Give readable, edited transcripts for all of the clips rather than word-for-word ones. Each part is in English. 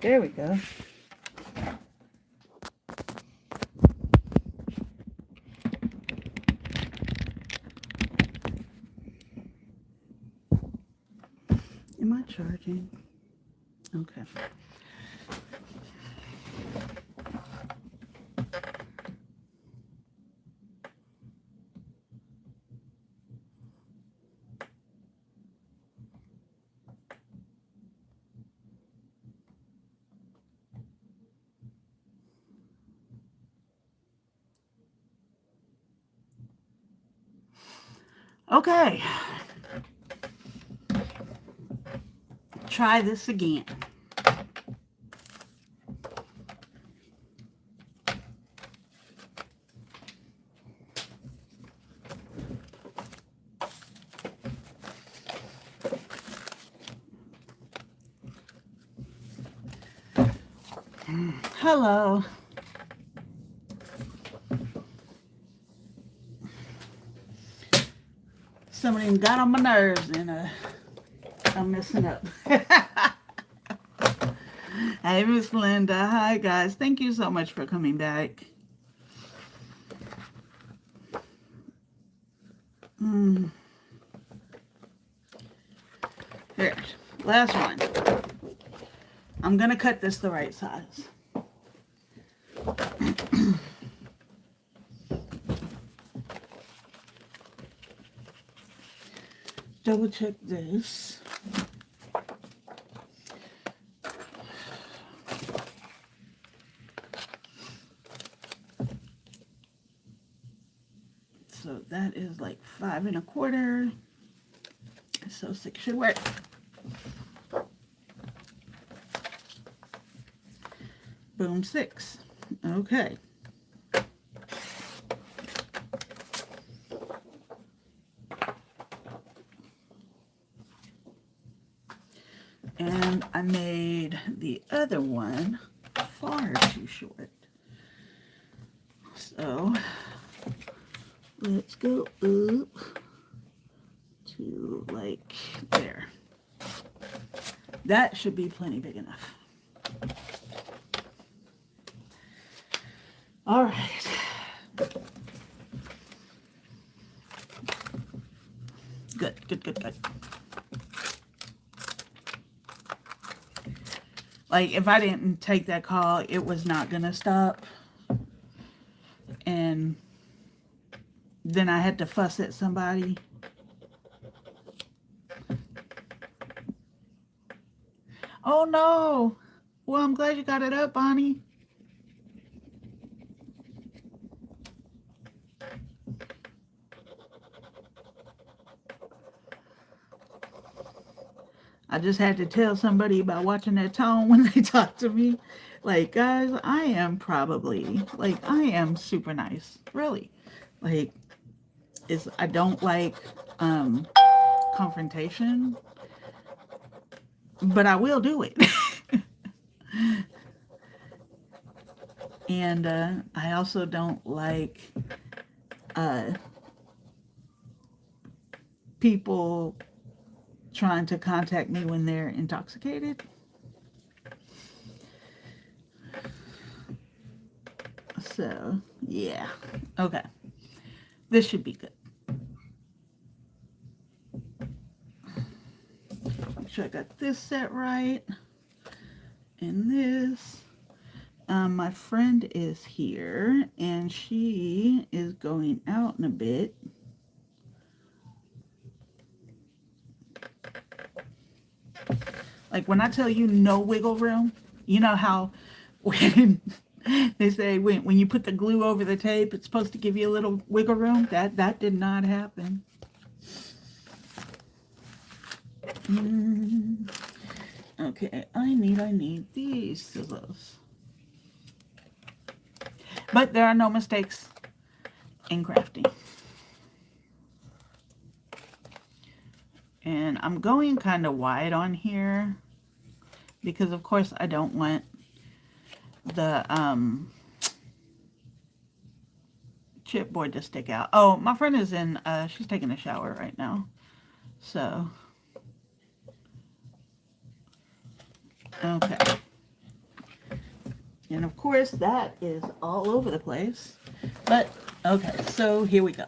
There we go. Am I charging? Okay. Okay. Try this again. Hello. Somebody got on my nerves and I'm messing up. Hey, Miss Linda. Hi, guys. Thank you so much for coming back. Here, last one. I'm going to cut this the right size. Double check this. So that is like 5 1/4. So 6 should work. Boom, 6. Okay. And I made the other one far too short. So let's go up to like there. That should be plenty big enough. All right. Good, good, good, good. Like, if I didn't take that call, it was not going to stop. And then I had to fuss at somebody. Oh, no. Well, I'm glad you got it up, Bonnie. I just had to tell somebody about watching their tone when they talk to me. Like, guys, I am probably, like, I am super nice. Really. Like, I don't like confrontation, but I will do it. And I also don't like people trying to contact me when they're intoxicated. So, yeah. Okay. This should be good. Make sure I got this set right. And this. My friend is here, and she is going out in a bit. Like, when I tell you no wiggle room, you know how when they say when you put the glue over the tape, it's supposed to give you a little wiggle room? That did not happen. Okay, I need these scissors. But there are no mistakes in crafting. And I'm going kind of wide on here because, of course, I don't want the chipboard to stick out. Oh, my friend is in, she's taking a shower right now. So, okay. And of course, that is all over the place. But, okay, so here we go.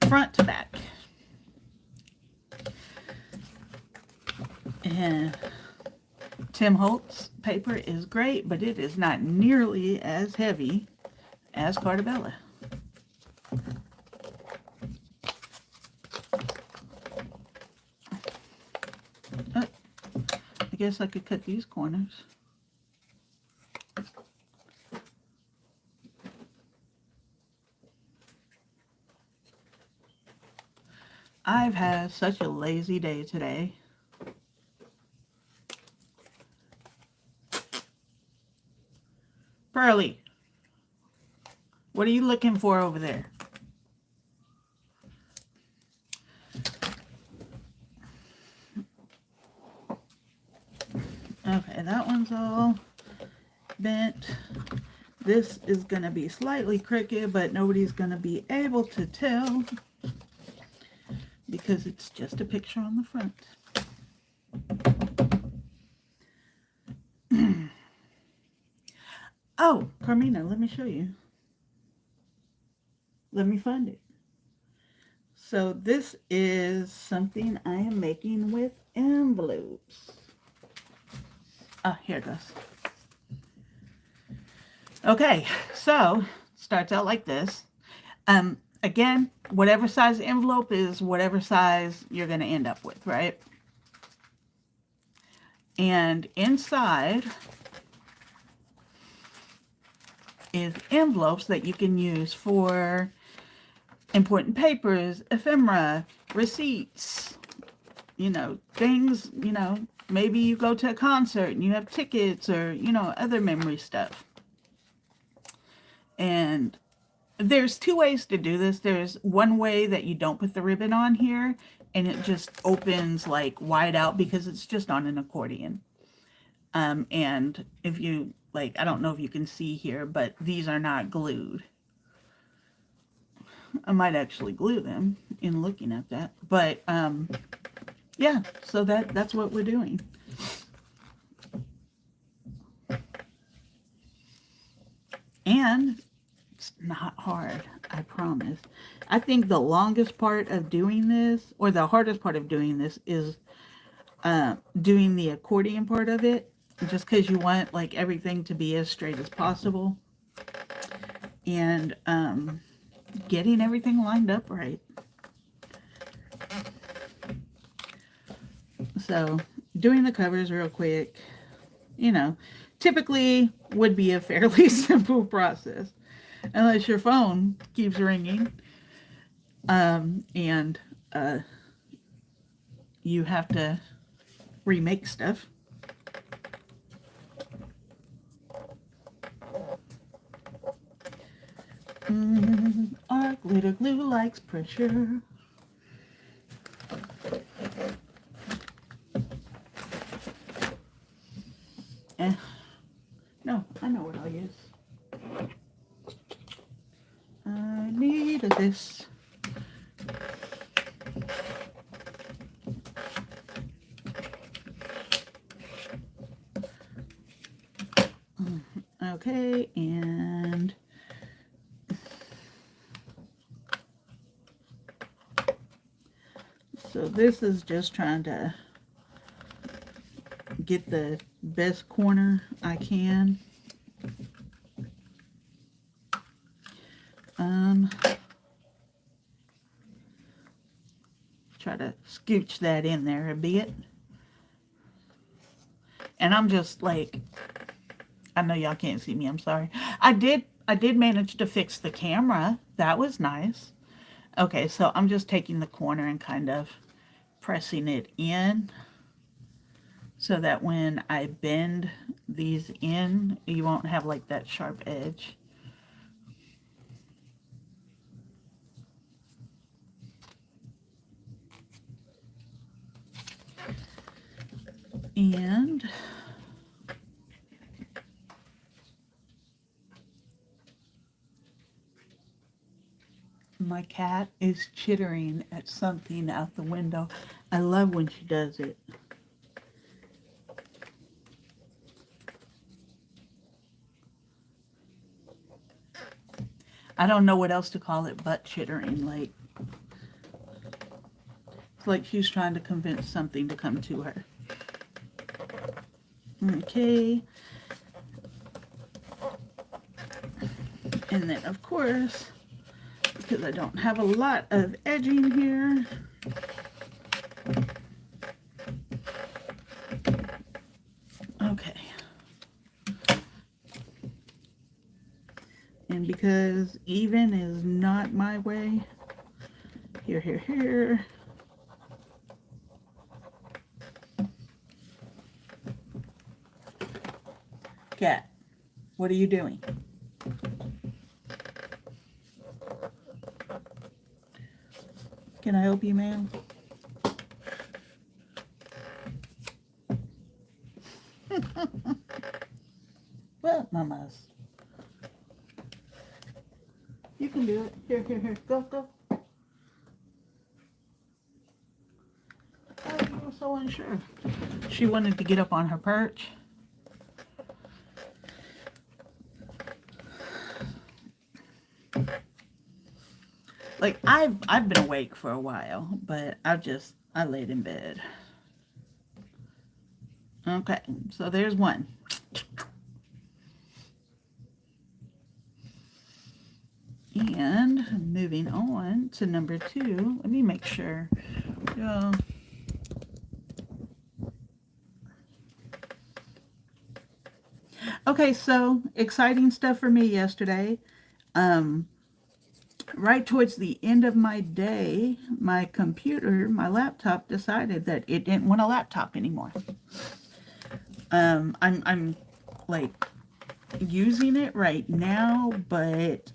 Front to back. And Tim Holtz paper is great, but it is not nearly as heavy as Carta Bella. I guess I could cut these corners. I've had such a lazy day today. Pearly, what are you looking for over there? Okay, that one's all bent. This is going to be slightly crooked, but nobody's going to be able to tell because it's just a picture on the front. Oh, Carmina, let me show you. Let me find it. So this is something I am making with envelopes. Ah, here it goes. Okay, so starts out like this. Again, whatever size envelope is whatever size you're going to end up with, right? And inside is envelopes that you can use for important papers, ephemera, receipts, you know, things, you know, maybe you go to a concert and you have tickets or, you know, other memory stuff. And there's two ways to do this. There's one way that you don't put the ribbon on here and it just opens like wide out because it's just on an accordion. And if you like, I don't know if you can see here, but these are not glued. I might actually glue them in looking at that, but yeah, so that's what we're doing. And it's not hard, I promise. I think the longest part of doing this, or the hardest part of doing this, is doing the accordion part of it, just because you want like everything to be as straight as possible, and getting everything lined up right. So doing the covers real quick, you know, typically would be a fairly simple process unless your phone keeps ringing and you have to remake stuff. Our glitter glue likes pressure. No, I know what I'll use. I need this. Okay, and so this is just trying to get the best corner I can. Try to scooch that in there a bit. And I'm just like, I know y'all can't see me, I'm sorry. I did manage to fix the camera. That was nice. Okay, so I'm just taking the corner and kind of pressing it in so that when I bend these in, you won't have like that sharp edge. And my cat is chittering at something out the window. I love when she does it. I don't know what else to call it but chittering. Like, it's like she's trying to convince something to come to her. Okay. And then, of course, because I don't have a lot of edging here, okay. And because even is not my way, here. Cat, what are you doing? Can I help you, ma'am? Well, mamas. You can do it. Here. Go. Oh, you were so unsure. She wanted to get up on her perch. Like, I've been awake for a while, but I laid in bed. Okay, so there's one. And moving on to number 2. Let me make sure. Okay, so exciting stuff for me yesterday. Right towards the end of my day, my laptop decided that it didn't want a laptop anymore. I'm like using it right now, but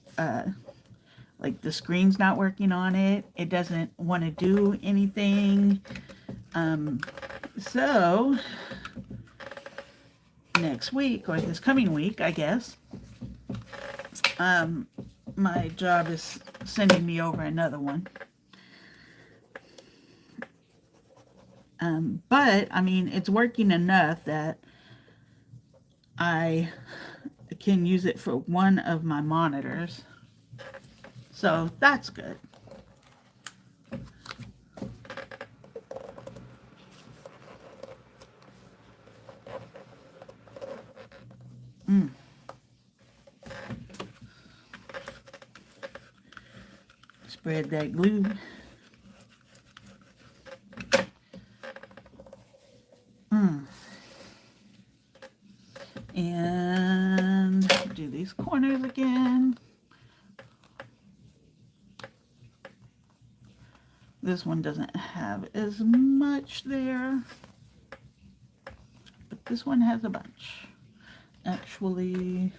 like the screen's not working on it. It doesn't want to do anything. So next week, or this coming week, I guess, my job is sending me over another one. But I mean, it's working enough that I can use it for one of my monitors. So that's good. Spread that glue. And do these corners again. This one doesn't have as much there, but this one has a bunch. Actually,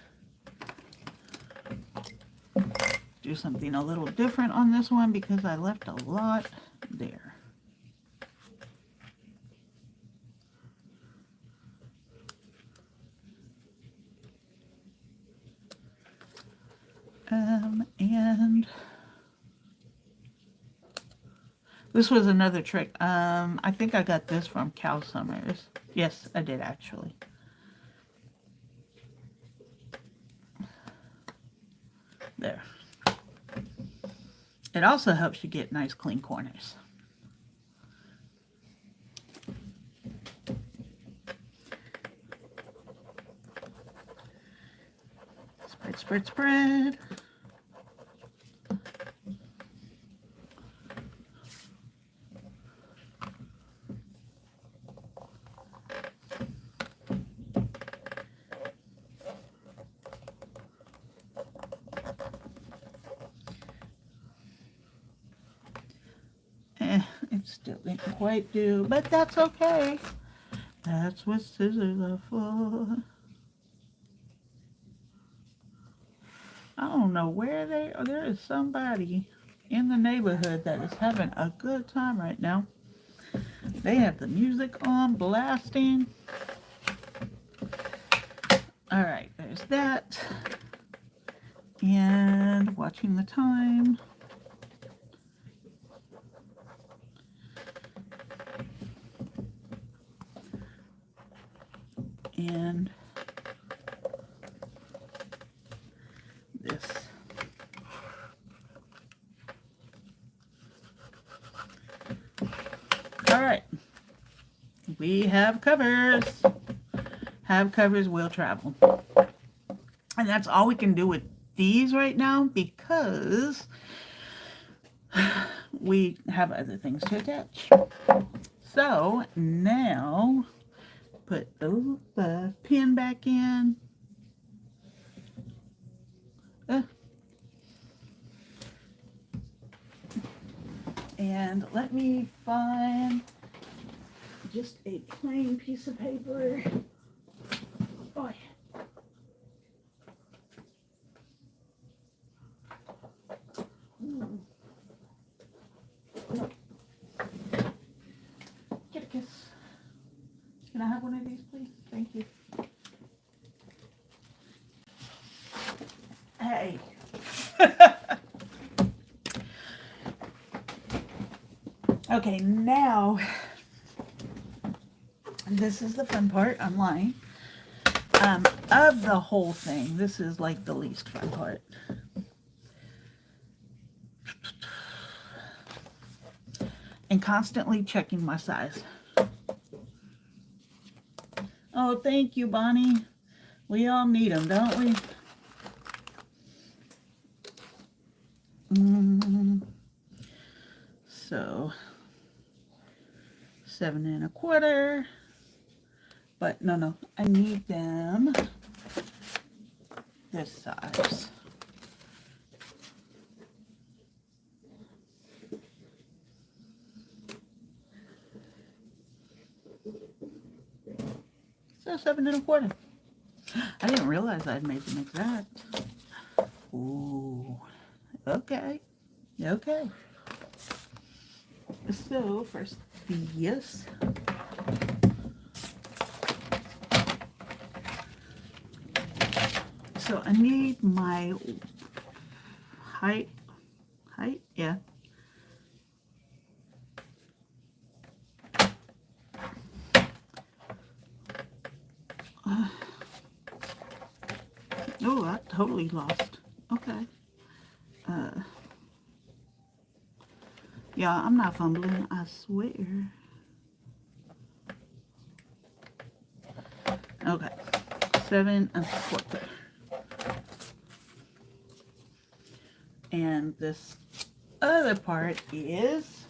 do something a little different on this one because I left a lot there. And this was another trick. I think I got this from Cal Summers. Yes, I did actually. There. It also helps you get nice clean corners. Spread. It still didn't quite do, but that's okay. That's what scissors are for. I don't know where they are. There is somebody in the neighborhood that is having a good time right now. They have the music on, blasting. All right, there's that. And watching the time. And this. We have covers. Have covers will travel. And that's all we can do with these right now because we have other things to attach. So now put the pin back in. And let me find just a plain piece of paper. Oh, yeah. No. Get a kiss. Can I have one of these, please? Thank you. Hey. Okay, now this is the fun part. I'm lying. Of the whole thing, this is like the least fun part. And constantly checking my size. Oh, thank you, Bonnie. We all need them, don't we? So 7 1/4. But no, I need them this size. So 7 1/4. I didn't realize I'd made them exact. Ooh, okay. So first these. So I need my height, yeah. Oh, I totally lost. Okay. Yeah, I'm not fumbling, I swear. Okay, 7 1/4. And this other part is,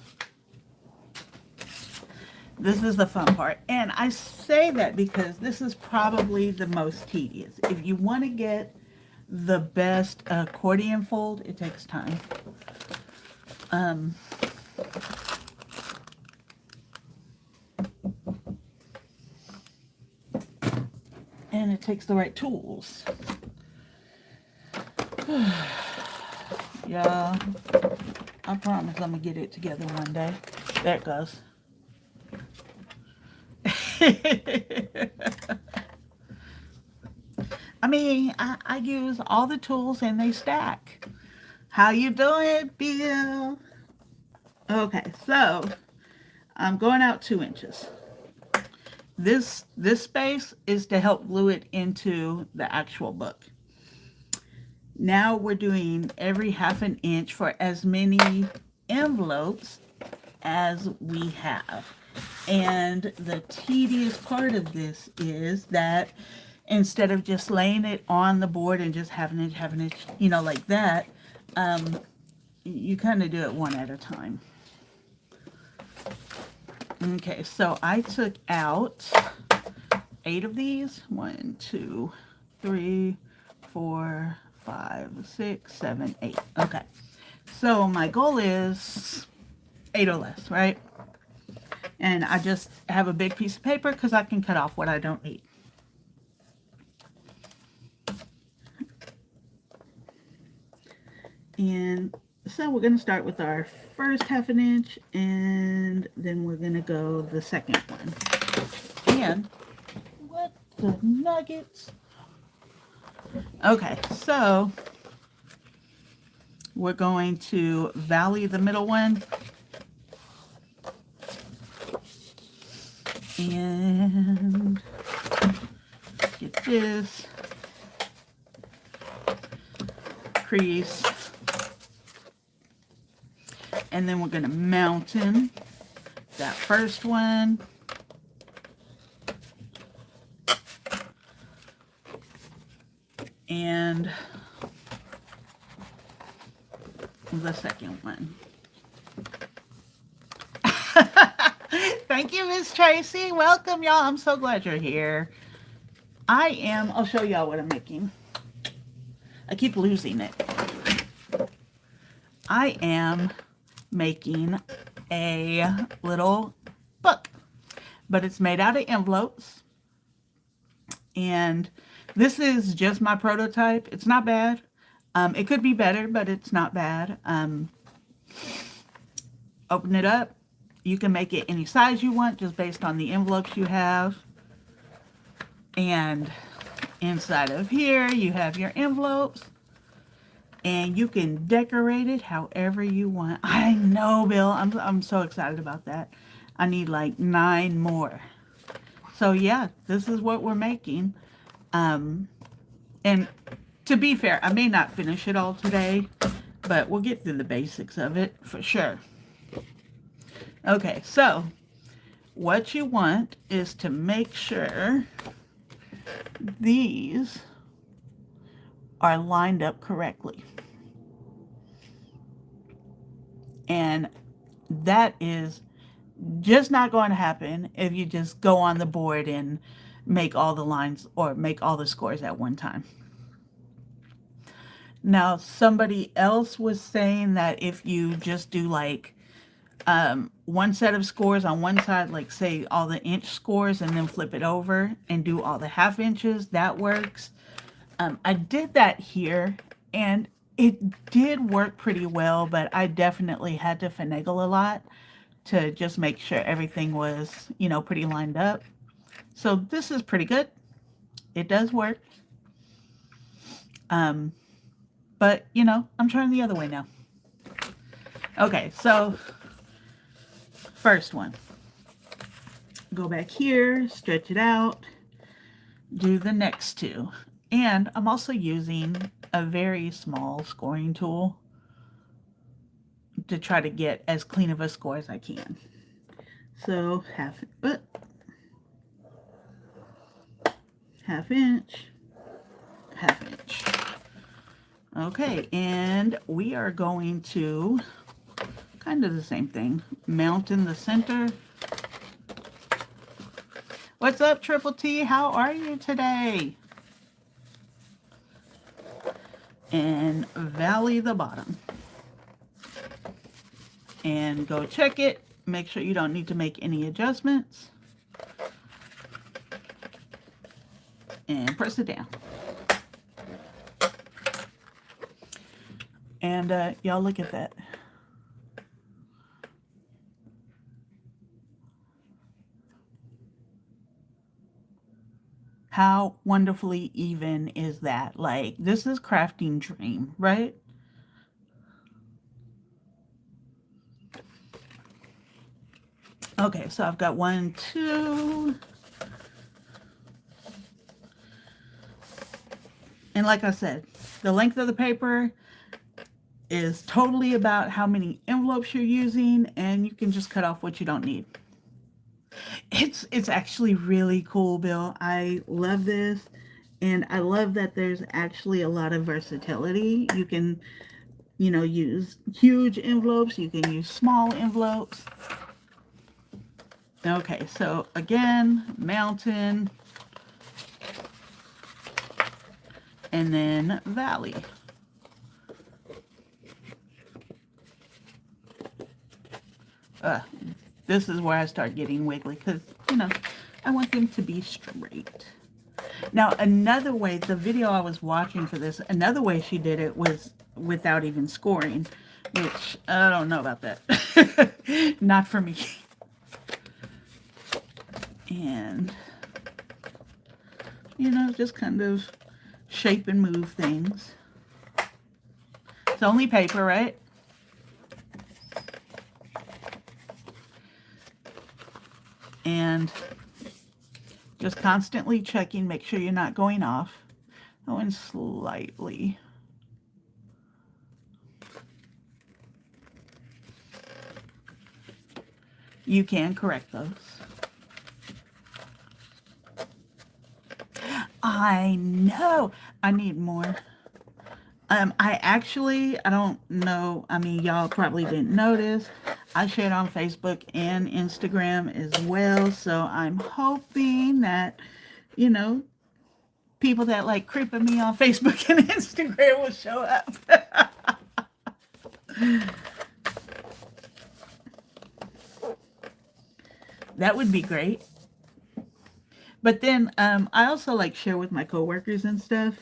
this is the fun part. And I say that because this is probably the most tedious. If you want to get the best accordion fold, it takes time. And it takes the right tools. Yeah, I promise I'm gonna get it together one day. There it goes. I mean, I use all the tools and they stack. How you doing, Bill? Okay, so I'm going out 2 inches. This space is to help glue it into the actual book. Now we're doing every 1/2 inch for as many envelopes as we have. And the tedious part of this is that instead of just laying it on the board and just having it, you know, like that, you kind of do it one at a time. Okay, so I took out 8 of these. 1, 2, 3, 4, 5, 6, 7, 8. Okay, so my goal is 8 or less, right? And I just have a big piece of paper because I can cut off what I don't need. And so we're going to start with our first 1/2 inch, and then we're going to go the second one. And what the nuggets? Okay, so we're going to valley the middle one. And get this crease. And then we're going to mountain that first one. and the second one. Thank you, Miss Tracy. Welcome, y'all. I'm so glad you're here. I'll show y'all what I'm making. I keep losing it. I am making a little book, but it's made out of envelopes. And this is just my prototype. It's not bad. It could be better, but it's not bad. Open it up. You can make it any size you want, just based on the envelopes you have. And inside of here, you have your envelopes. And you can decorate it however you want. I know, Bill. I'm so excited about that. I need like 9 more. So yeah, this is what we're making. And to be fair, I may not finish it all today, but we'll get through the basics of it for sure. Okay, so what you want is to make sure these are lined up correctly. And that is just not going to happen if you just go on the board and make all the lines or make all the scores at one time. Now, somebody else was saying that if you just do like one set of scores on one side, like say all the inch scores, and then flip it over and do all the half inches, that works. I did that here and it did work pretty well, but I definitely had to finagle a lot to just make sure everything was, you know, pretty lined up. So this is pretty good. It does work. But, you know, I'm trying the other way now. Okay, so first one. Go back here, stretch it out, do the next two. And I'm also using a very small scoring tool to try to get as clean of a score as I can. So half inch, half inch. Okay, and we are going to kind of the same thing. Mount in the center. What's up, Triple T? How are you today? And valley the bottom. And go check it. Make sure you don't need to make any adjustments. And press it down. And y'all look at that. How wonderfully even is that? Like, this is crafting dream, right? Okay, so I've got 1, 2. And like I said, the length of the paper is totally about how many envelopes you're using, and you can just cut off what you don't need. It's actually really cool, Bill. I love this, and I love that there's actually a lot of versatility. You can, you know, use huge envelopes, you can use small envelopes. Okay, so again, mountain, and then valley. This is where I start getting wiggly because, you know, I want them to be straight. Now, another way, the video I was watching for this, another way she did it was without even scoring, which I don't know about that. Not for me. And, you know, just kind of shape and move things. It's only paper, right? And just constantly checking, make sure you're not going off. Oh, and slightly. You can correct those. I know. I need more. I don't know. I mean, y'all probably didn't notice. I shared on Facebook and Instagram as well. So I'm hoping that, you know, people that like creeping me on Facebook and Instagram will show up. That would be great. But then I also like share with my coworkers and stuff.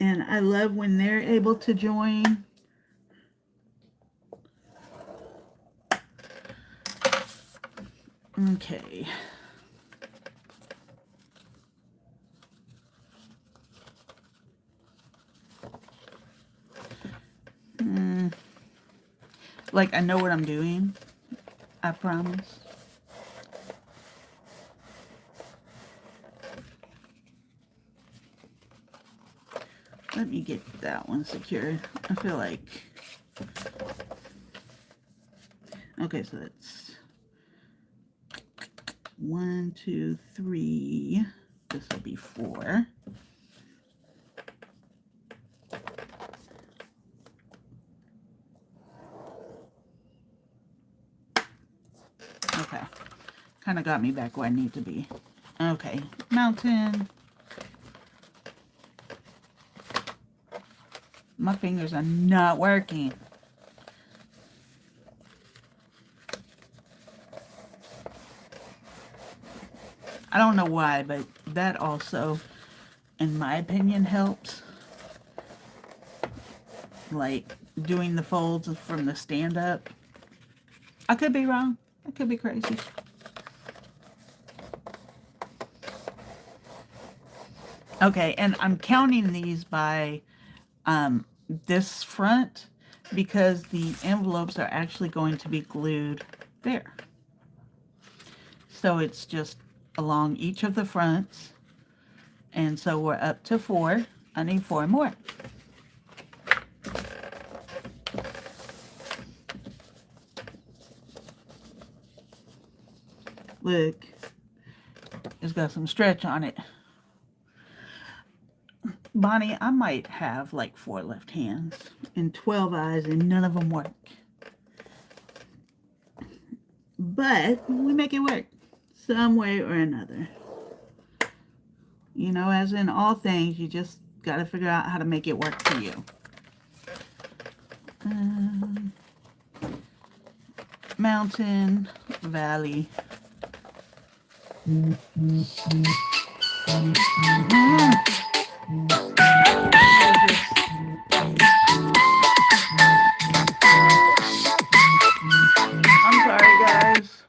And I love when they're able to join. Okay. Like, I know what I'm doing. I promise. Let me get that one secured. I feel like... Okay, so that's 1, 2, 3. This will be 4. Okay. Kind of got me back where I need to be. Okay. Mountain. My fingers are not working. I don't know why, but that also, in my opinion, helps. Like doing the folds from the stand up. I could be wrong. I could be crazy. Okay, and I'm counting these by this front because the envelopes are actually going to be glued there. So it's just along each of the fronts. And so we're up to 4. I need 4 more. Look, it's got some stretch on it. Bonnie, I might have like 4 left hands and 12 eyes and none of them work. But we make it work some way or another. You know, as in all things, you just got to figure out how to make it work for you. Mountain, valley. I'm sorry, guys.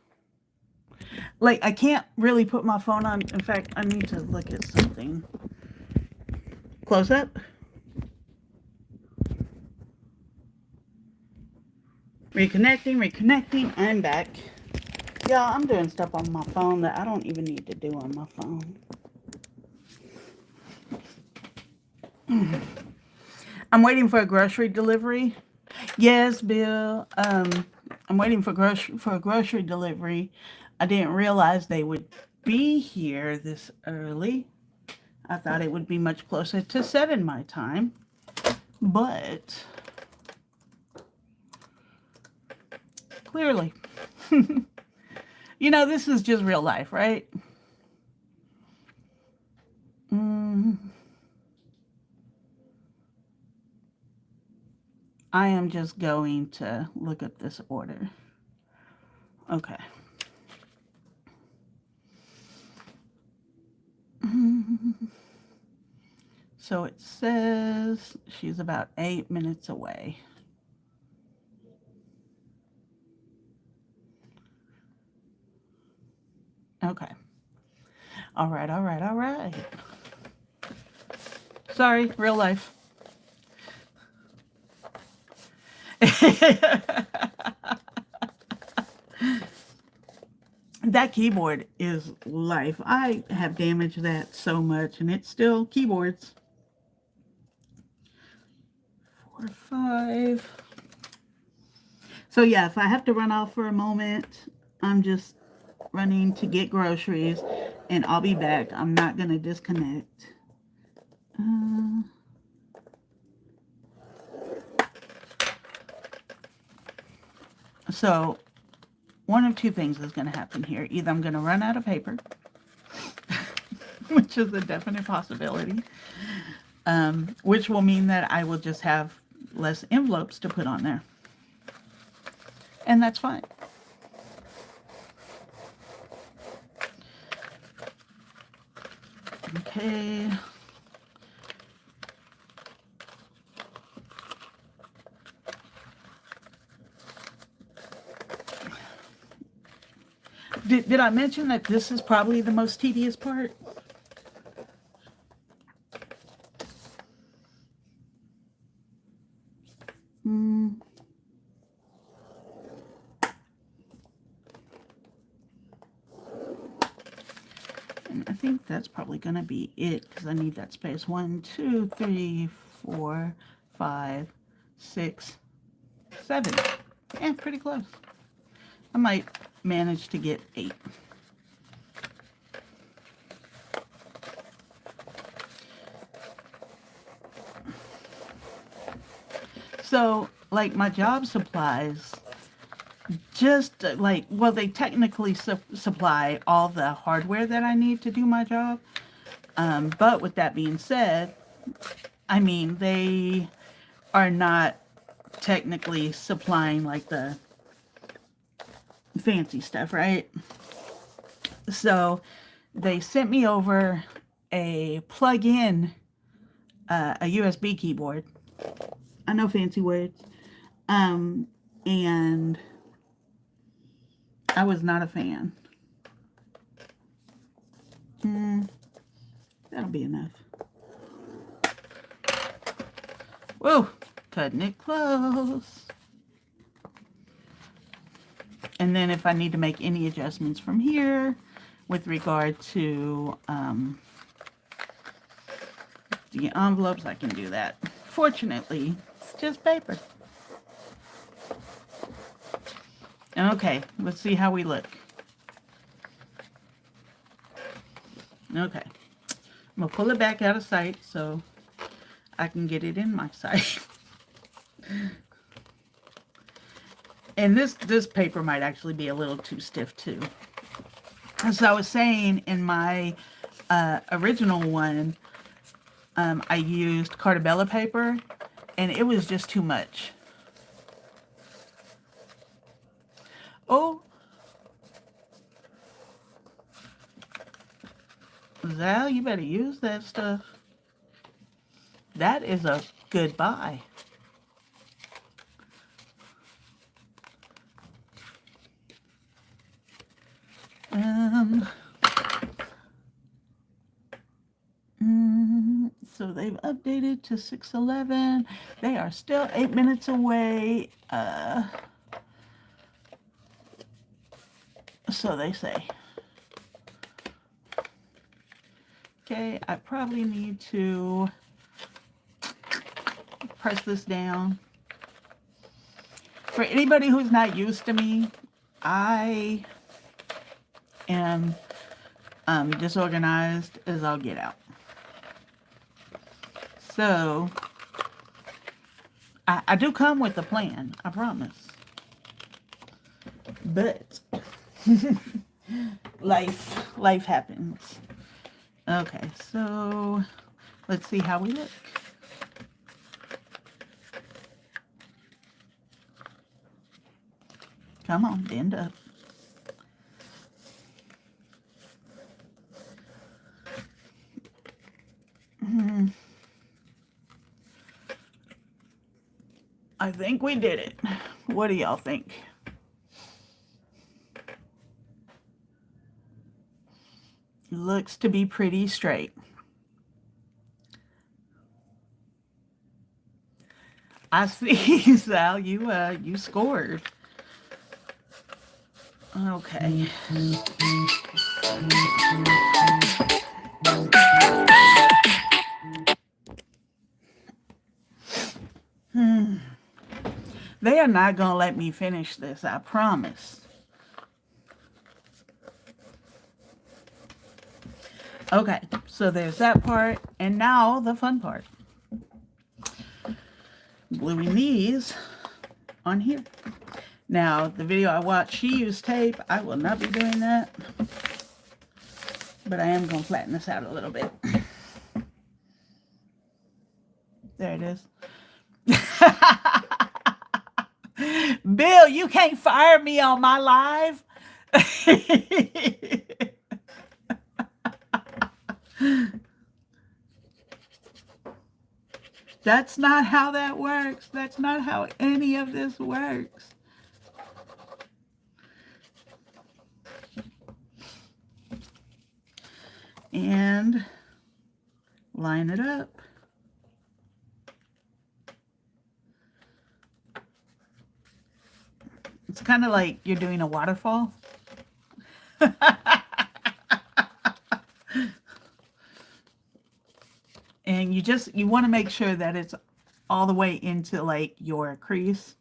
Like, I can't really put my phone on. In fact, I need to look at something. Close up. Reconnecting. I'm back. Y'all, I'm doing stuff on my phone that I don't even need to do on my phone. I'm waiting for a grocery delivery. Yes, Bill. I'm waiting for a grocery delivery. I didn't realize they would be here this early. I thought it would be much closer to 7 my time. But clearly. You know, this is just real life, right? I am just going to look at this order. Okay. So it says she's about 8 minutes away. Okay. All right. Sorry, real life. That keyboard is life. I have damaged that so much, and it's still keyboards. 4, 5. So yeah, if I have to run off for a moment, I'm just running to get groceries, and I'll be back. I'm not going to disconnect. Uh, so one of two things is going to happen here. Either I'm going to run out of paper, which is a definite possibility, which will mean that I will just have less envelopes to put on there. And that's fine. Okay. Did I mention that this is probably the most tedious part? And I think that's probably going to be it because I need that space. 1, 2, 3, 4, 5, 6, 7. Yeah, pretty close. I might manage to get 8. So, like my job supplies, just like, well, they technically supply all the hardware that I need to do my job. But with that being said, I mean, they are not technically supplying like the fancy stuff, right? So they sent me over a plug-in, a USB keyboard. I know fancy words. And I was not a fan. That'll be enough. Whoa, cutting it close. And then if I need to make any adjustments from here with regard to the envelopes, I can do that. Fortunately, it's just paper. Okay, let's see how we look. Okay, I'm gonna pull it back out of sight so I can get it in my sight. And this paper might actually be a little too stiff too. As I was saying, in my original one, I used Cartabella paper, and it was just too much. Oh, Zal, you better use that stuff. That is a good buy. So they've updated to 6:11. They are still 8 minutes away. So they say. Okay, I probably need to press this down. For anybody who's not used to me, I am disorganized as I'll get out. So, I do come with a plan, I promise. But, life happens. Okay, so, let's see how we look. Come on, bend up. I think we did it. What do y'all think? Looks to be pretty straight. I see, Sal, you scored. Okay. They are not going to let me finish this, I promise. Okay, so there's that part, and now the fun part. Gluing these on here. Now, the video I watched, she used tape. I will not be doing that, but I am going to flatten this out a little bit. There it is. Bill, you can't fire me on my live. That's not how that works. That's not how any of this works. And line it up. It's kind of like you're doing a waterfall. And you want to make sure that it's all the way into like your crease.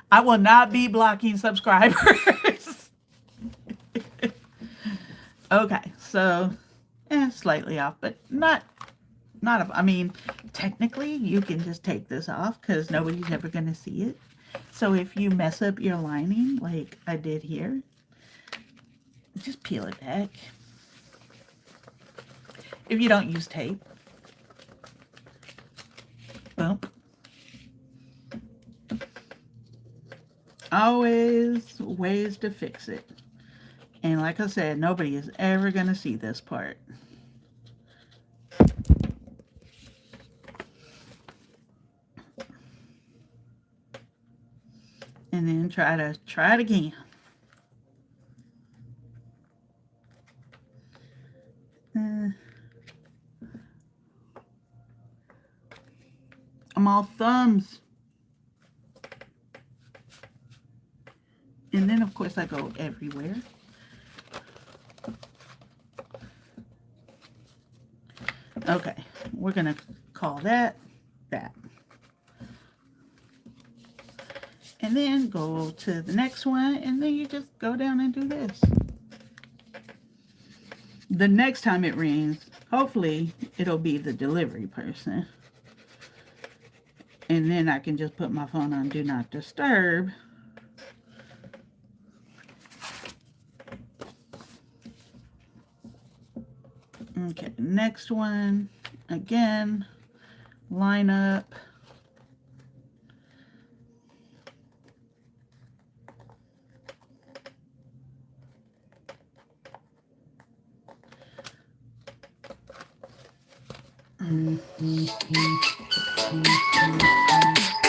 I will not be blocking subscribers. Okay, so slightly off, but not I mean, technically you can just take this off because nobody's ever going to see it. So if you mess up your lining like I did here, just peel it back. If you don't use tape. Boom. Always ways to fix it. And like I said, nobody is ever going to see this part. And then try it again. I'm all thumbs. And then of course I go everywhere. Okay, we're gonna call that. And then go to the next one, and then you just go down and do this. The next time it rings, hopefully it'll be the delivery person. And then I can just put my phone on Do Not Disturb. Okay, next one, again, line up.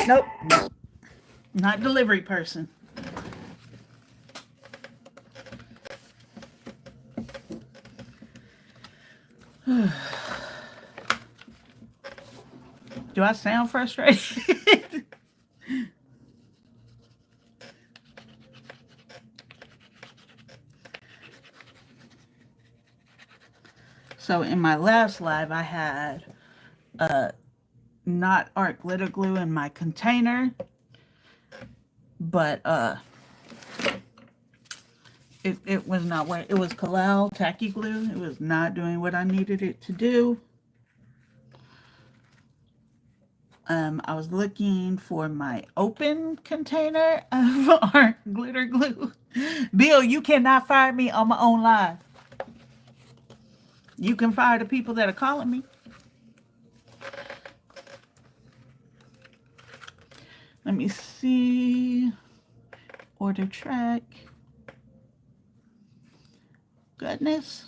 Nope, not delivery person. Do I sound frustrated? So in my last live, I had not art glitter glue in my container, but it was not what it was. Kalal tacky glue. It was not doing what I needed it to do. I was looking for my open container of art glitter glue. Bill, you cannot fire me on my own live. You can fire the people that are calling me. Let me see. Order track. Goodness.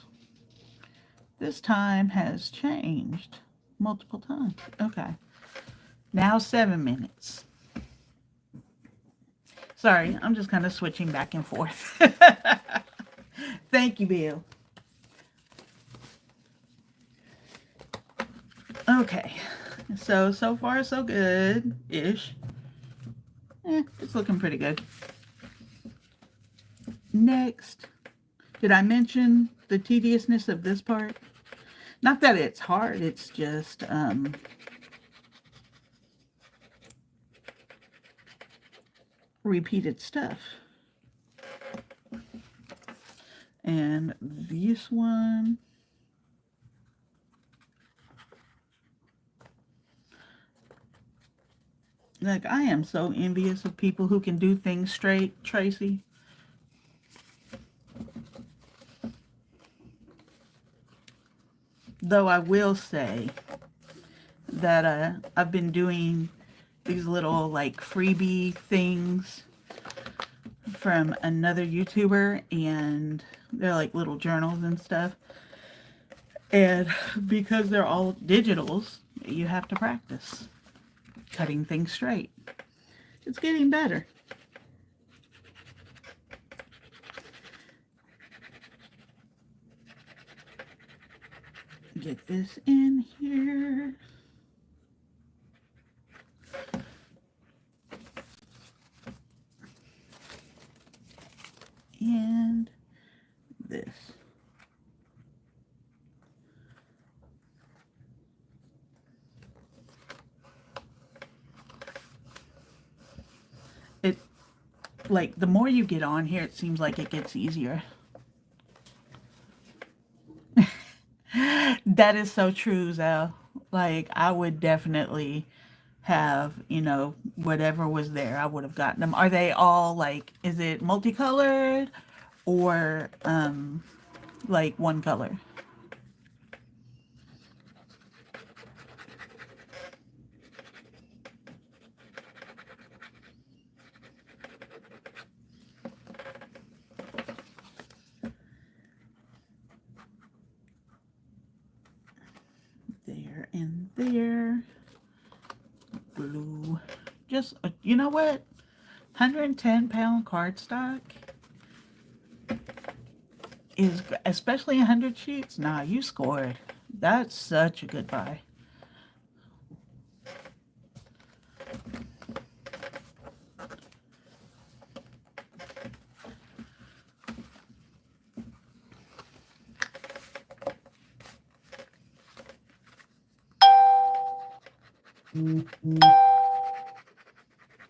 This time has changed multiple times. Okay. Now 7 minutes. Sorry, I'm just kind of switching back and forth. Thank you, Bill. Okay. So far so good-ish. It's looking pretty good. Next. Did I mention the tediousness of this part? Not that it's hard, it's just repeated stuff. And this one, like, I am so envious of people who can do things straight, Tracy. Though I will say that I've been doing these little like freebie things from another YouTuber, and they're like little journals and stuff. And because they're all digitals, you have to practice cutting things straight. It's getting better. Get this in here. And this. It, like, the more you get on here, it seems like it gets easier. That is so true, Zell. Like, I would definitely have, whatever was there, I would have gotten them. Are they all like, is it multicolored or like one color? There and there. Blue. Just, you know what? 110-pound cardstock is, especially 100 sheets. Nah, you scored. That's such a good buy.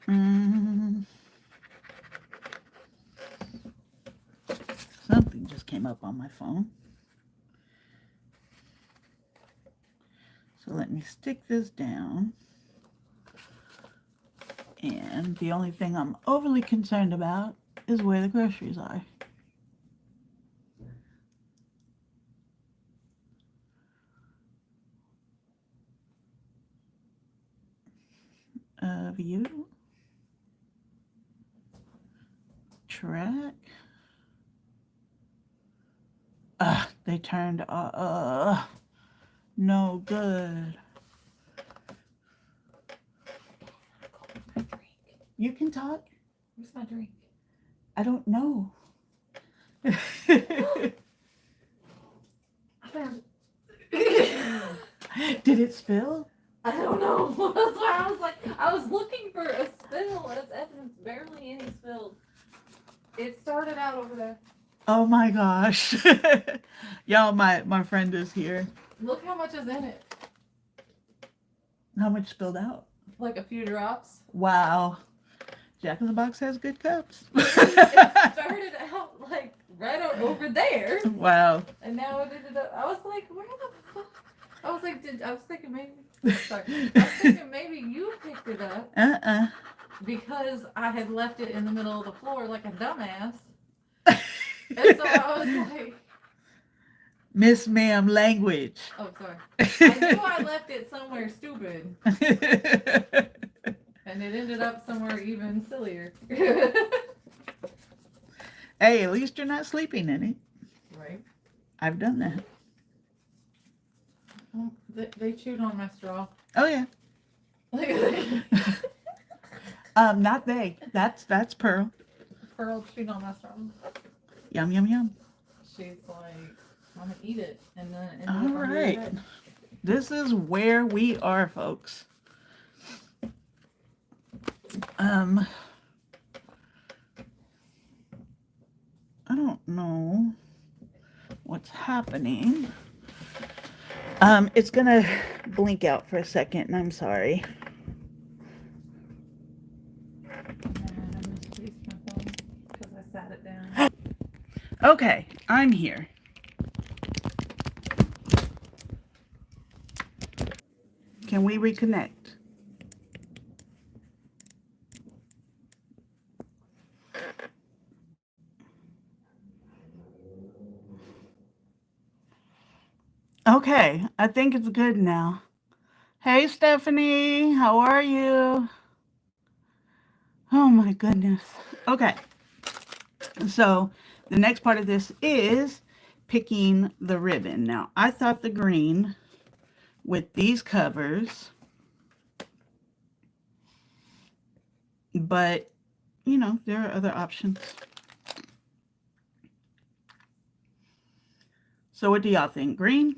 Mm, something just came up on my phone. So let me stick this down. And the only thing I'm overly concerned about is where the groceries are. View. Track. They turned, no good. You can talk? Where's my drink? I don't know. I found it. Did it spill? I don't know. That's why I was like, I was looking for a spill as evidence. Barely any spilled. It started out over there. Oh my gosh. Y'all, my friend is here. Look how much is in it. How much spilled out? Like a few drops. Wow. Jack in the Box has good cups. It started out like right over there. Wow. And now it ended up, I was like, where the fuck? I was thinking maybe, sorry. I was thinking maybe you picked it up. Because I had left it in the middle of the floor like a dumbass. And so I was like, Miss Ma'am language. oh, sorry. I knew I left it somewhere stupid. And it ended up somewhere even sillier. Hey, at least you're not sleeping in it. Right. I've done that. Well, they chewed on my straw. Oh, yeah. Not they. That's Pearl. Pearl chewed on my straw. Yum, yum, yum. She's like, I'm gonna eat it. And then it ended All up under your right. bed. This is where we are, folks. I don't know what's happening. It's gonna blink out for a second, and I'm sorry. And I misplaced my phone because I sat it down. Okay, I'm here. Can we reconnect? Okay, I think it's good now. Hey, Stephanie, how are you? Oh my goodness. Okay, so the next part of this is picking the ribbon. Now, I thought the green with these covers, but you know, there are other options. So what do y'all think? Green?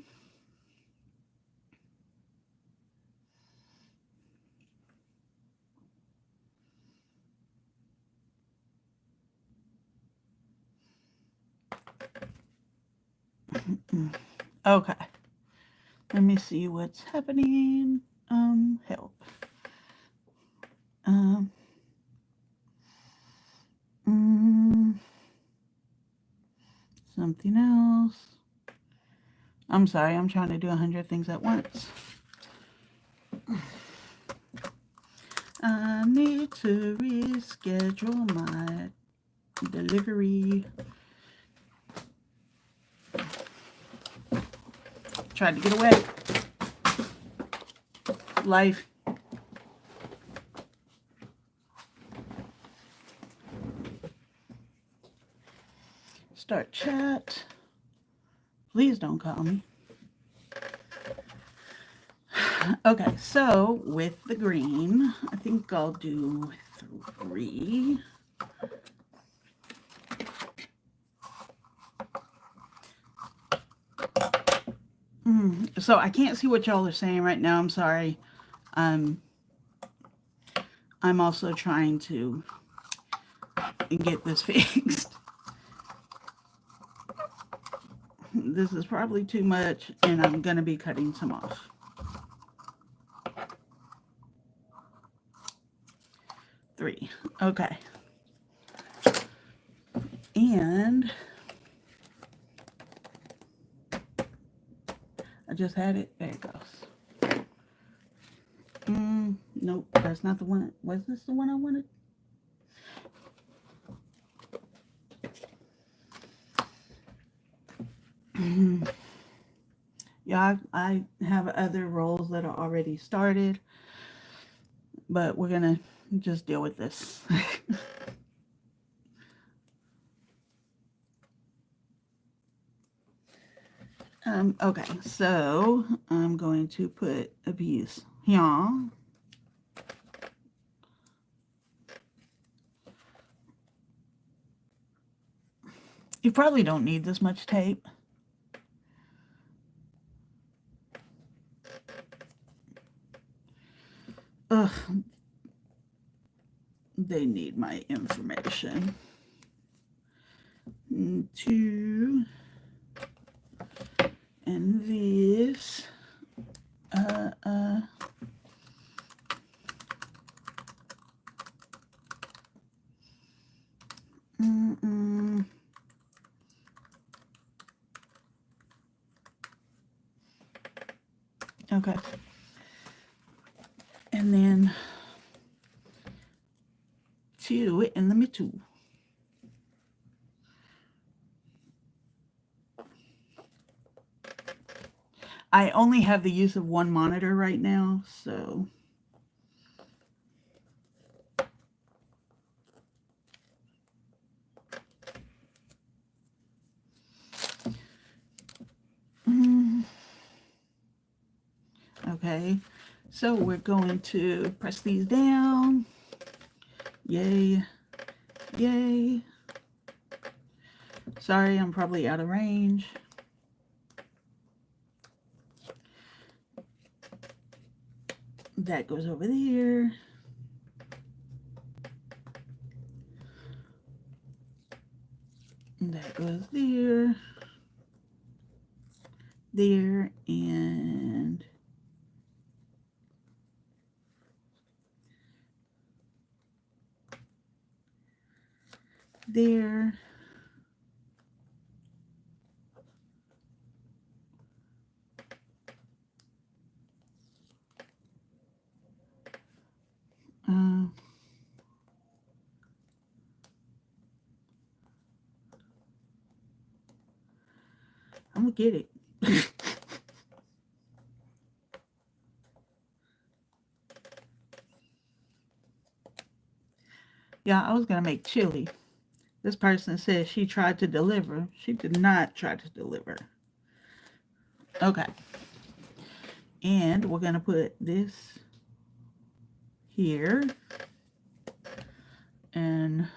Okay. Let me see what's happening. Help. Um, mm, Something else. I'm sorry, I'm trying to do 100 things at once. I need to reschedule my delivery. Tried to get away. Life. Start chat. Please don't call me. Okay, so with the green, I think I'll do 3. So I can't see what y'all are saying right now. I'm sorry. I'm also trying to get this fixed. This is probably too much, and I'm going to be cutting some off. Three. Okay. And I just had it. There it goes. Nope, that's not the one. Was this the one I wanted? Yeah, I have other roles that are already started, but we're gonna just deal with this. Okay, so I'm going to put a piece here. You probably don't need this much tape. Ugh, they need my information. 2 and this. Okay. And then 2 in the middle. I only have the use of one monitor right now, so. Okay, so we're going to press these down. Yay, yay. Sorry, I'm probably out of range. That goes over there. That goes there. There, and there. I'm gonna get it. Yeah, I was gonna make chili. This person says she tried to deliver. She did not try to deliver. Okay. And we're gonna put this here and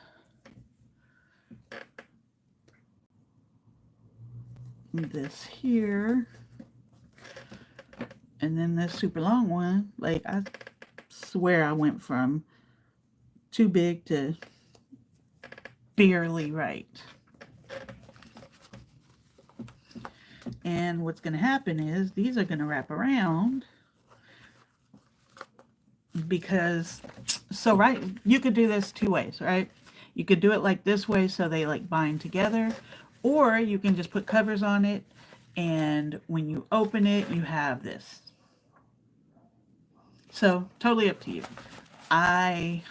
this here. And then this super long one, like I swear I went from too big to barely right. And what's going to happen is these are going to wrap around because, so right, you could do this two ways, right? You could do it like this way so they like bind together, or you can just put covers on it and when you open it, you have this. So totally up to you. I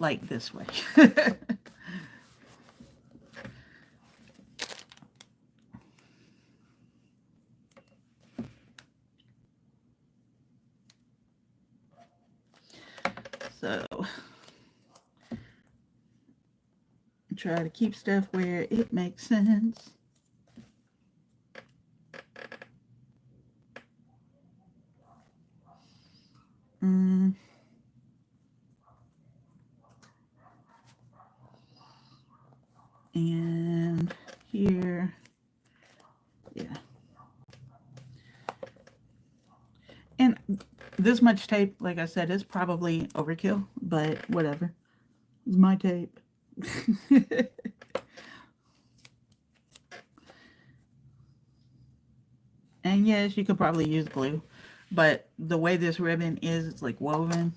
like this way. So try to keep stuff where it makes sense. And here, yeah. And this much tape, like I said, is probably overkill, but whatever. It's my tape. And yes, you could probably use glue, but the way this ribbon is, it's like woven.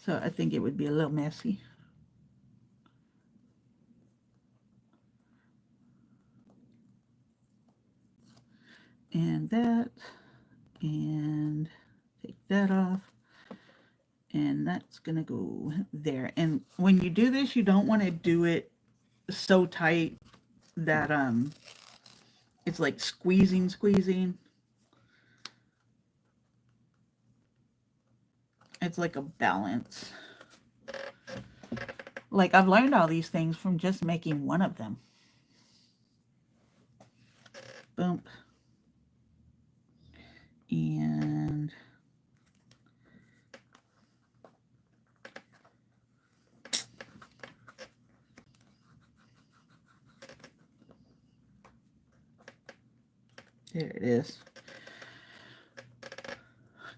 So I think it would be a little messy. And that, and take that off. And that's going to go there. And when you do this, you don't want to do it so tight that it's like squeezing. It's like a balance. Like I've learned all these things from just making one of them. Bump. And there it is.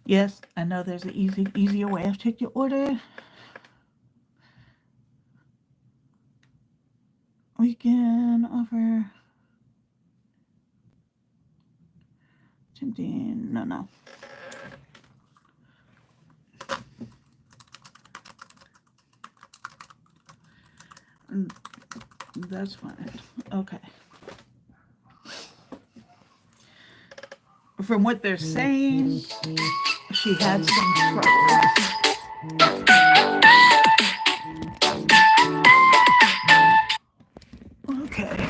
Yes, I know there's an easier way to check your order. We can offer tempting. No. That's fine. Okay. From what they're saying, she had some trouble. Okay.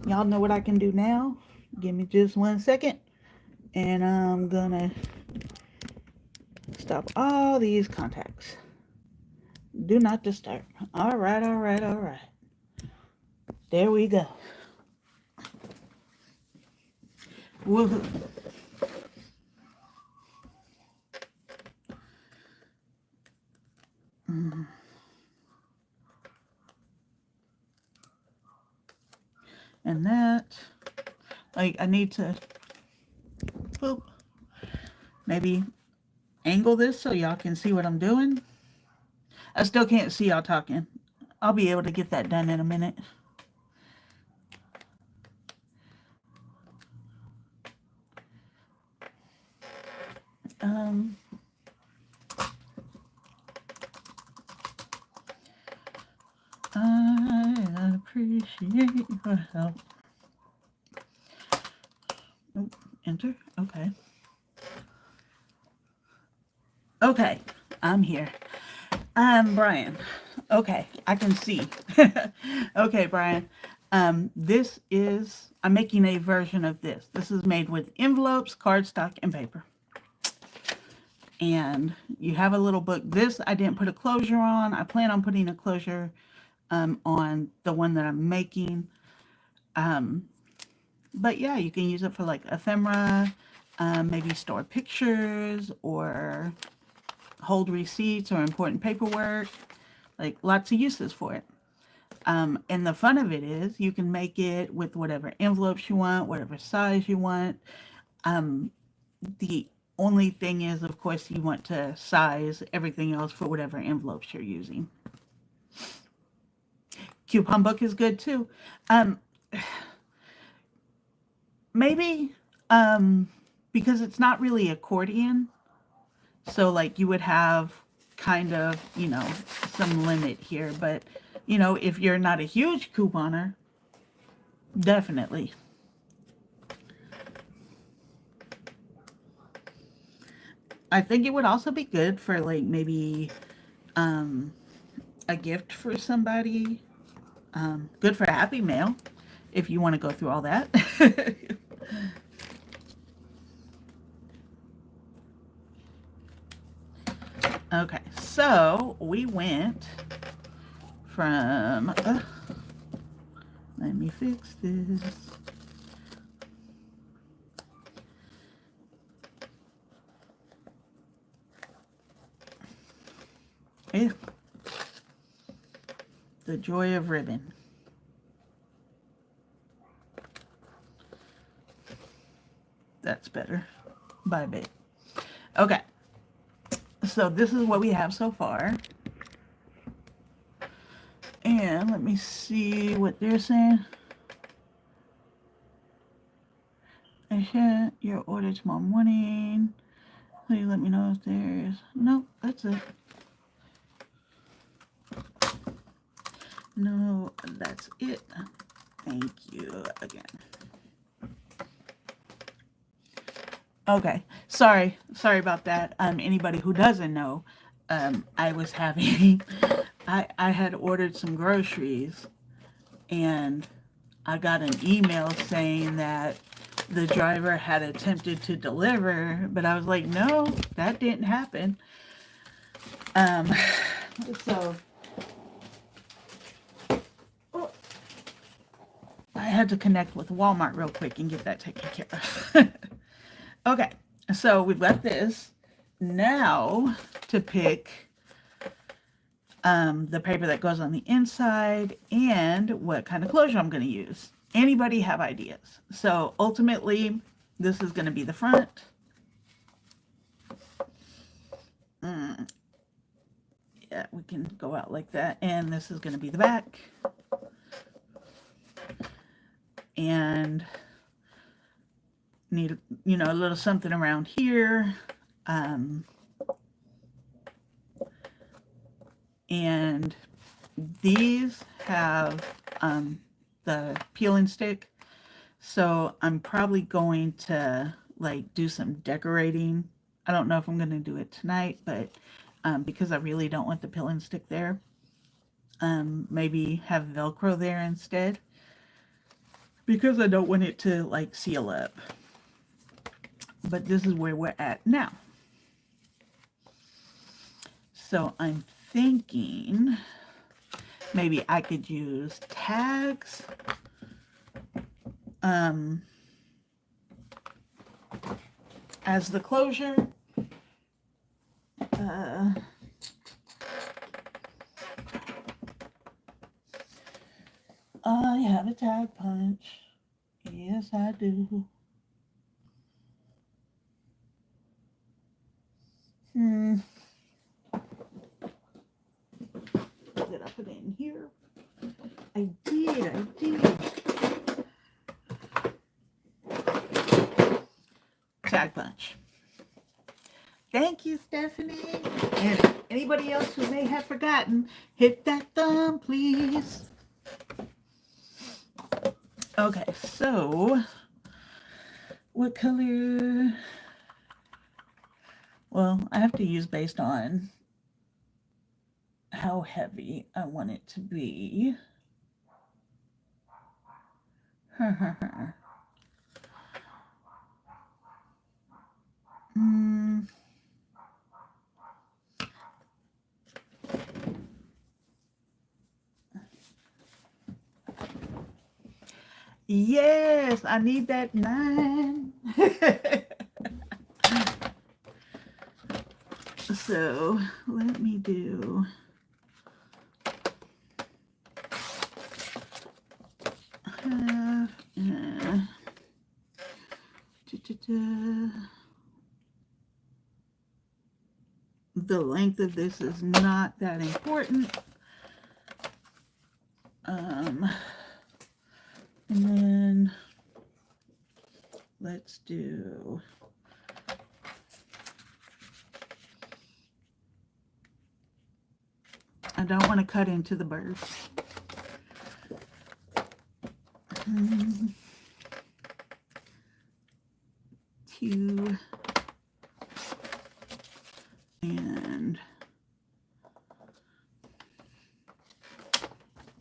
Y'all know what I can do now? Give me just 1 second. And I'm gonna stop all these contacts. Do not disturb. All right. There we go. Woohoo. And that, like, I need to maybe angle this so y'all can see what I'm doing. I still can't see y'all talking. I'll be able to get that done in a minute. I appreciate your help. Oh, enter. Okay, I'm here. I'm Brian. Okay, I can see. Okay, Brian. I'm making a version of this. This is made with envelopes, cardstock, and paper. And you have a little book. This I didn't put a closure on. I plan on putting a closure on the one that I'm making. But yeah, you can use it for like ephemera, maybe store pictures or hold receipts or important paperwork. Like lots of uses for it. And the fun of it is you can make it with whatever envelopes you want, whatever size you want. The only thing is, of course, you want to size everything else for whatever envelopes you're using. Coupon book is good too. Maybe because it's not really accordion. So like you would have kind of, some limit here. But, if you're not a huge couponer, definitely. I think it would also be good for like maybe a gift for somebody. Good for Happy Mail if you want to go through all that. Okay, so we went from, let me fix this. Yeah. The joy of ribbon. That's better. Bye, babe. Okay. So this is what we have so far. And let me see what they're saying. I sent your order tomorrow morning. Please let me know if there's... Nope, that's it. No, that's it. Thank you again. Okay, sorry about that. Anybody who doesn't know, I was having, I had ordered some groceries, and I got an email saying that the driver had attempted to deliver, but I was like, no, that didn't happen. So I had to connect with Walmart real quick and get that taken care of. Okay, so we've got this. Now to pick the paper that goes on the inside and what kind of closure I'm going to use. Anybody have ideas? So ultimately, this is going to be the front. Yeah, we can go out like that. And this is going to be the back. And need, a little something around here. And these have the peeling stick. So I'm probably going to like do some decorating. I don't know if I'm going to do it tonight, but because I really don't want the peeling stick there, maybe have Velcro there instead, because I don't want it to like seal up. But this is where we're at now. So I'm thinking maybe I could use tags. As the closure. I have a tag punch. Yes, I do. Did I put it in here? I did. Tag punch. Thank you, Stephanie. And anybody else who may have forgotten, hit that thumb, please. Okay, so what color? Well, I have to use based on how heavy I want it to be. mm. Yes, I need that 9. So let me do half. The length of this is not that important. And then let's do I don't want to cut into the birds. Two and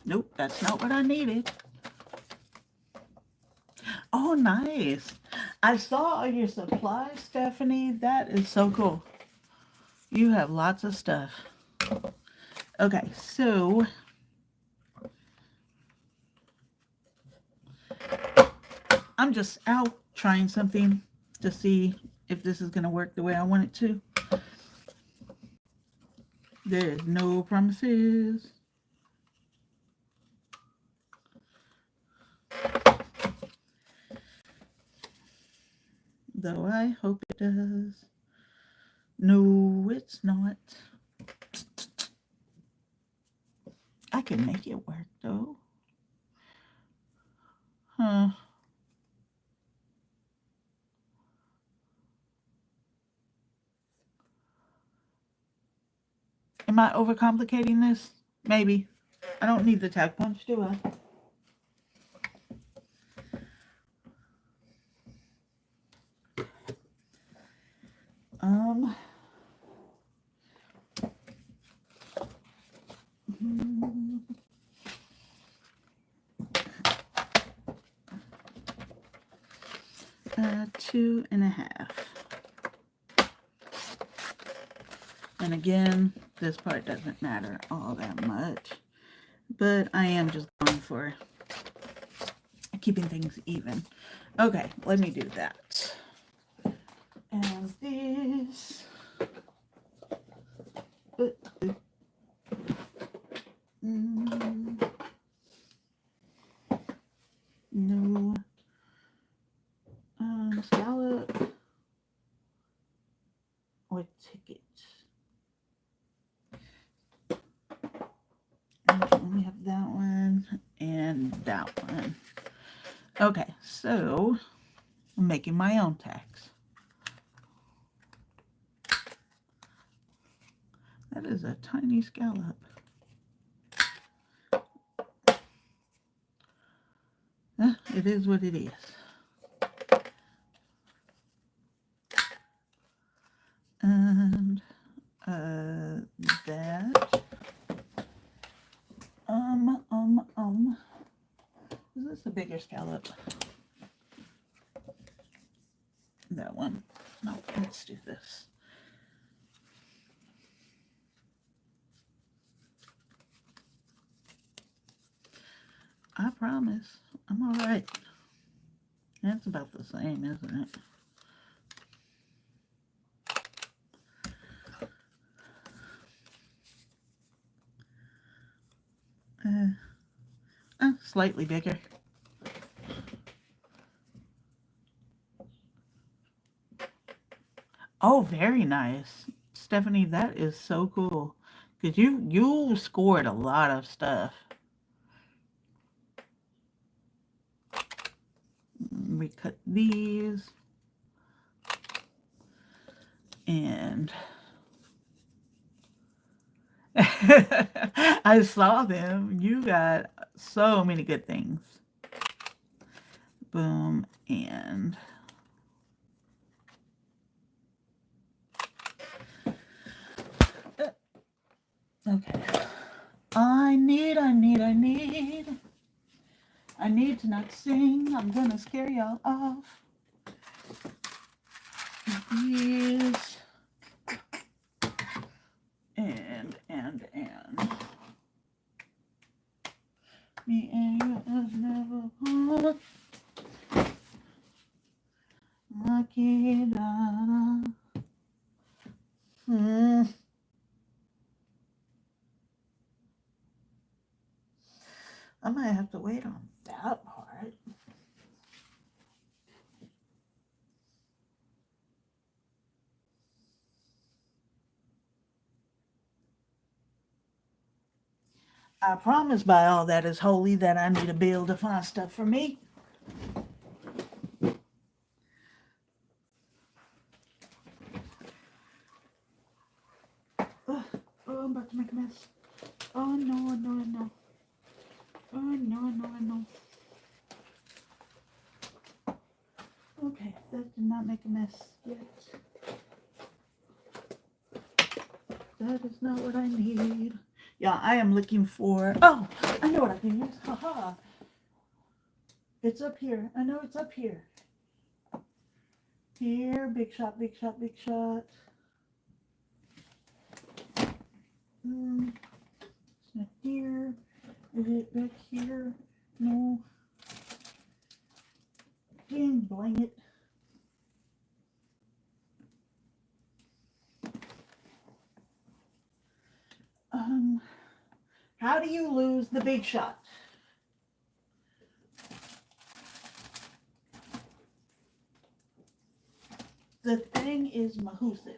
nope, that's not what I needed. Oh, nice. I saw all your supplies, Stephanie. That is so cool. You have lots of stuff. Okay, so I'm just out trying something to see if this is going to work the way I want it to. There's no promises. Though I hope it does. No, it's not. I can make it work though. Huh. Am I overcomplicating this? Maybe. I don't need the tack punch, do I? Two and a half. And again, this part doesn't matter all that much, but I am just going for keeping things even. Okay, let me do that. And this. No. Scallop or ticket. Let me have that one and that one. Okay, so I'm making my own tacks. That is a tiny scallop. It is what it is. And that. Is this a bigger scallop? That one. No, let's do this. I promise. I'm all right. That's about the same, isn't it? Slightly bigger. Oh, very nice. Stephanie, that is so cool. Because you scored a lot of stuff. We cut these. And I saw them. You got so many good things. Boom. And okay. I need I need to not sing. I'm gonna scare y'all off. These and me and you was never hard. Lucky da. I might have to wait on that part. I promise by all that is holy that I need to be able to find stuff for me. Oh, I'm about to make a mess. Oh no, no, no. Oh no, no, no. Okay, that did not make a mess yet. That is not what I need. Yeah, I am looking for... Oh, I know what I can use. Haha. It's up here. I know it's up here. Here, big shot, big shot, big shot. It's not here. Is it back here? No. Dang, blang it. How do you lose the big shot? The thing is mahoosive.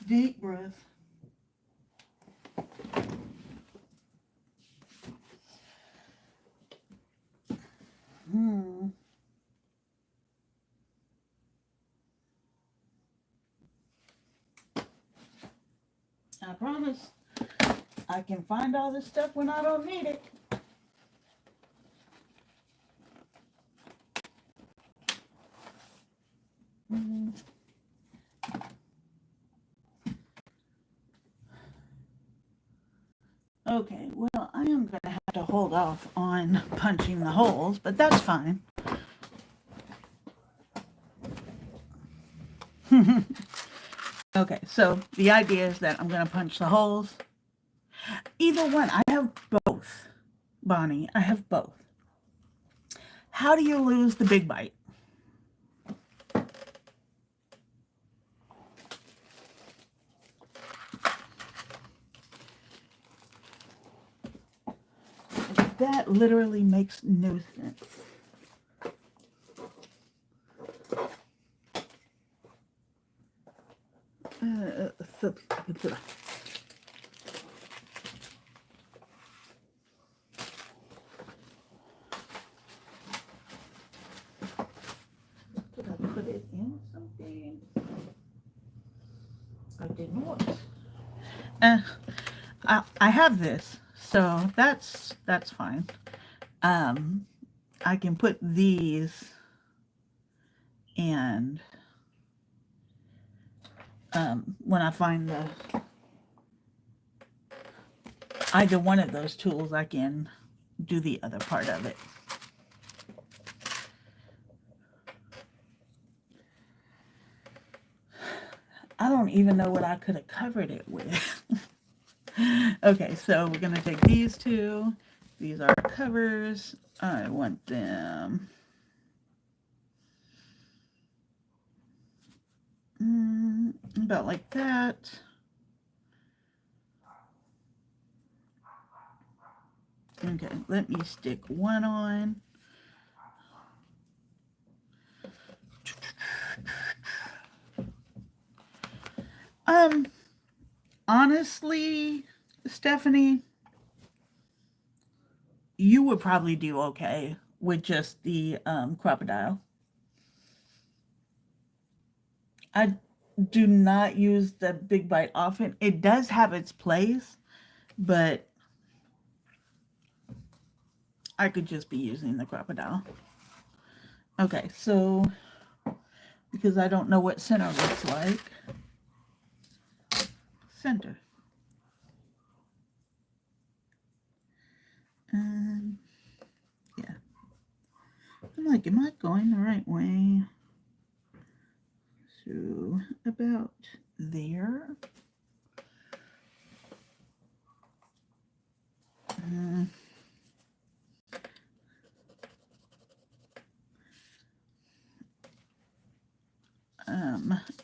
Deep breath. I promise I can find all this stuff when I don't need it. Okay, well, I am going to have to hold off on punching the holes, but that's fine. Okay, so the idea is that I'm going to punch the holes. Either one. I have both, Bonnie. I have both. How do you lose the big bite? That literally makes no sense. Did I put it in something? I did not. I have this, so that's fine. I can put these and when I find either one of those tools, I can do the other part of it. I don't even know what I could have covered it with. Okay, so we're going to take these two. These are covers. I want them about like that. Okay, let me stick one on. Honestly, Stephanie, you would probably do okay with just the crocodile. I do not use the big bite often. It does have its place, but I could just be using the crocodile. Okay, so because I don't know what center looks like, center. And yeah, I'm like, am I going the right way? So about there.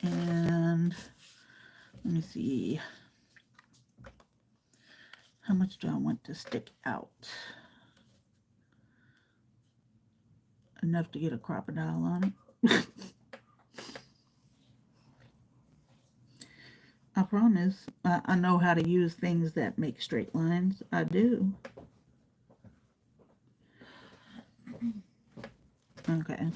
And let me see, how much do I want to stick out? Enough to get a crocodile on it. I promise, I know how to use things that make straight lines. I do. Okay.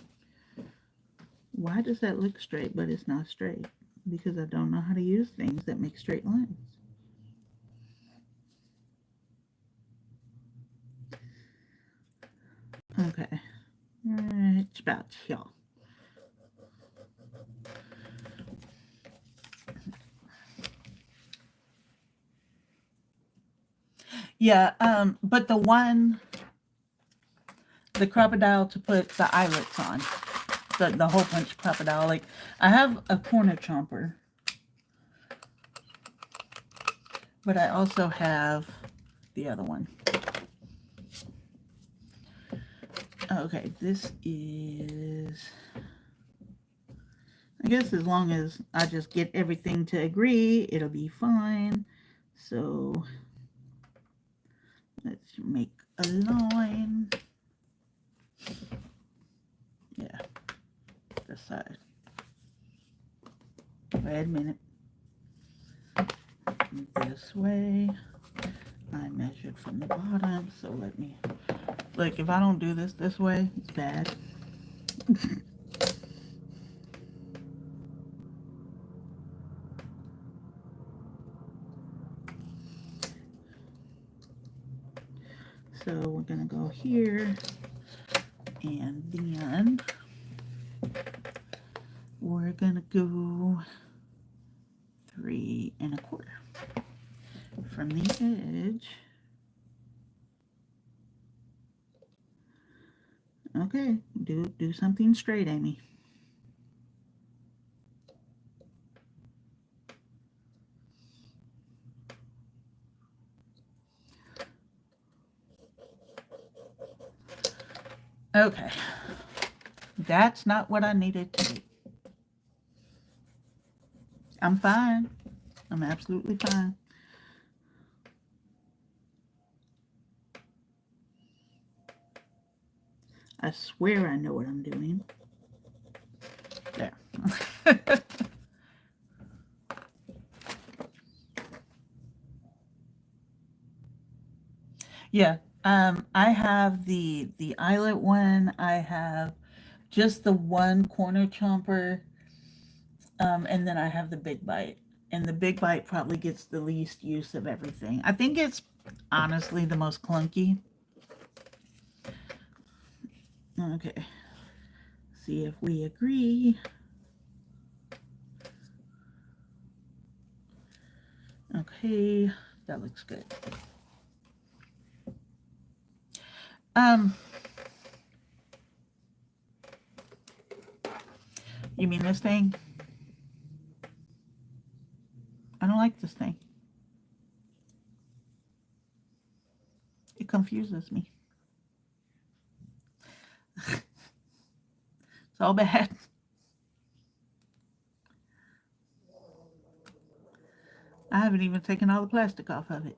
Why does that look straight, but it's not straight? Because I don't know how to use things that make straight lines. Okay. Right about here. Yeah, but the crocodile to put the eyelets on, the hole punch crocodile, like, I have a corner chomper, but I also have the other one. Okay, this is, I guess as long as I just get everything to agree, it'll be fine. So let's make a line. Yeah, this side. Wait a minute. This way. I measured from the bottom, so let me, like, if I don't do this way, it's bad. So we're gonna go here, and then we're gonna go 3 1/4 from the edge. Okay, do something straight, Amy. Okay, that's not what I needed to do. I'm fine. I'm absolutely fine. I swear I know what I'm doing. There. Yeah, I have the eyelet one. I have just the one corner chomper, and then I have the big bite. And the big bite probably gets the least use of everything. I think it's honestly the most clunky. Okay, see if we agree. Okay, that looks good. You mean this thing? I don't like this thing. It confuses me. So bad. I haven't even taken all the plastic off of it.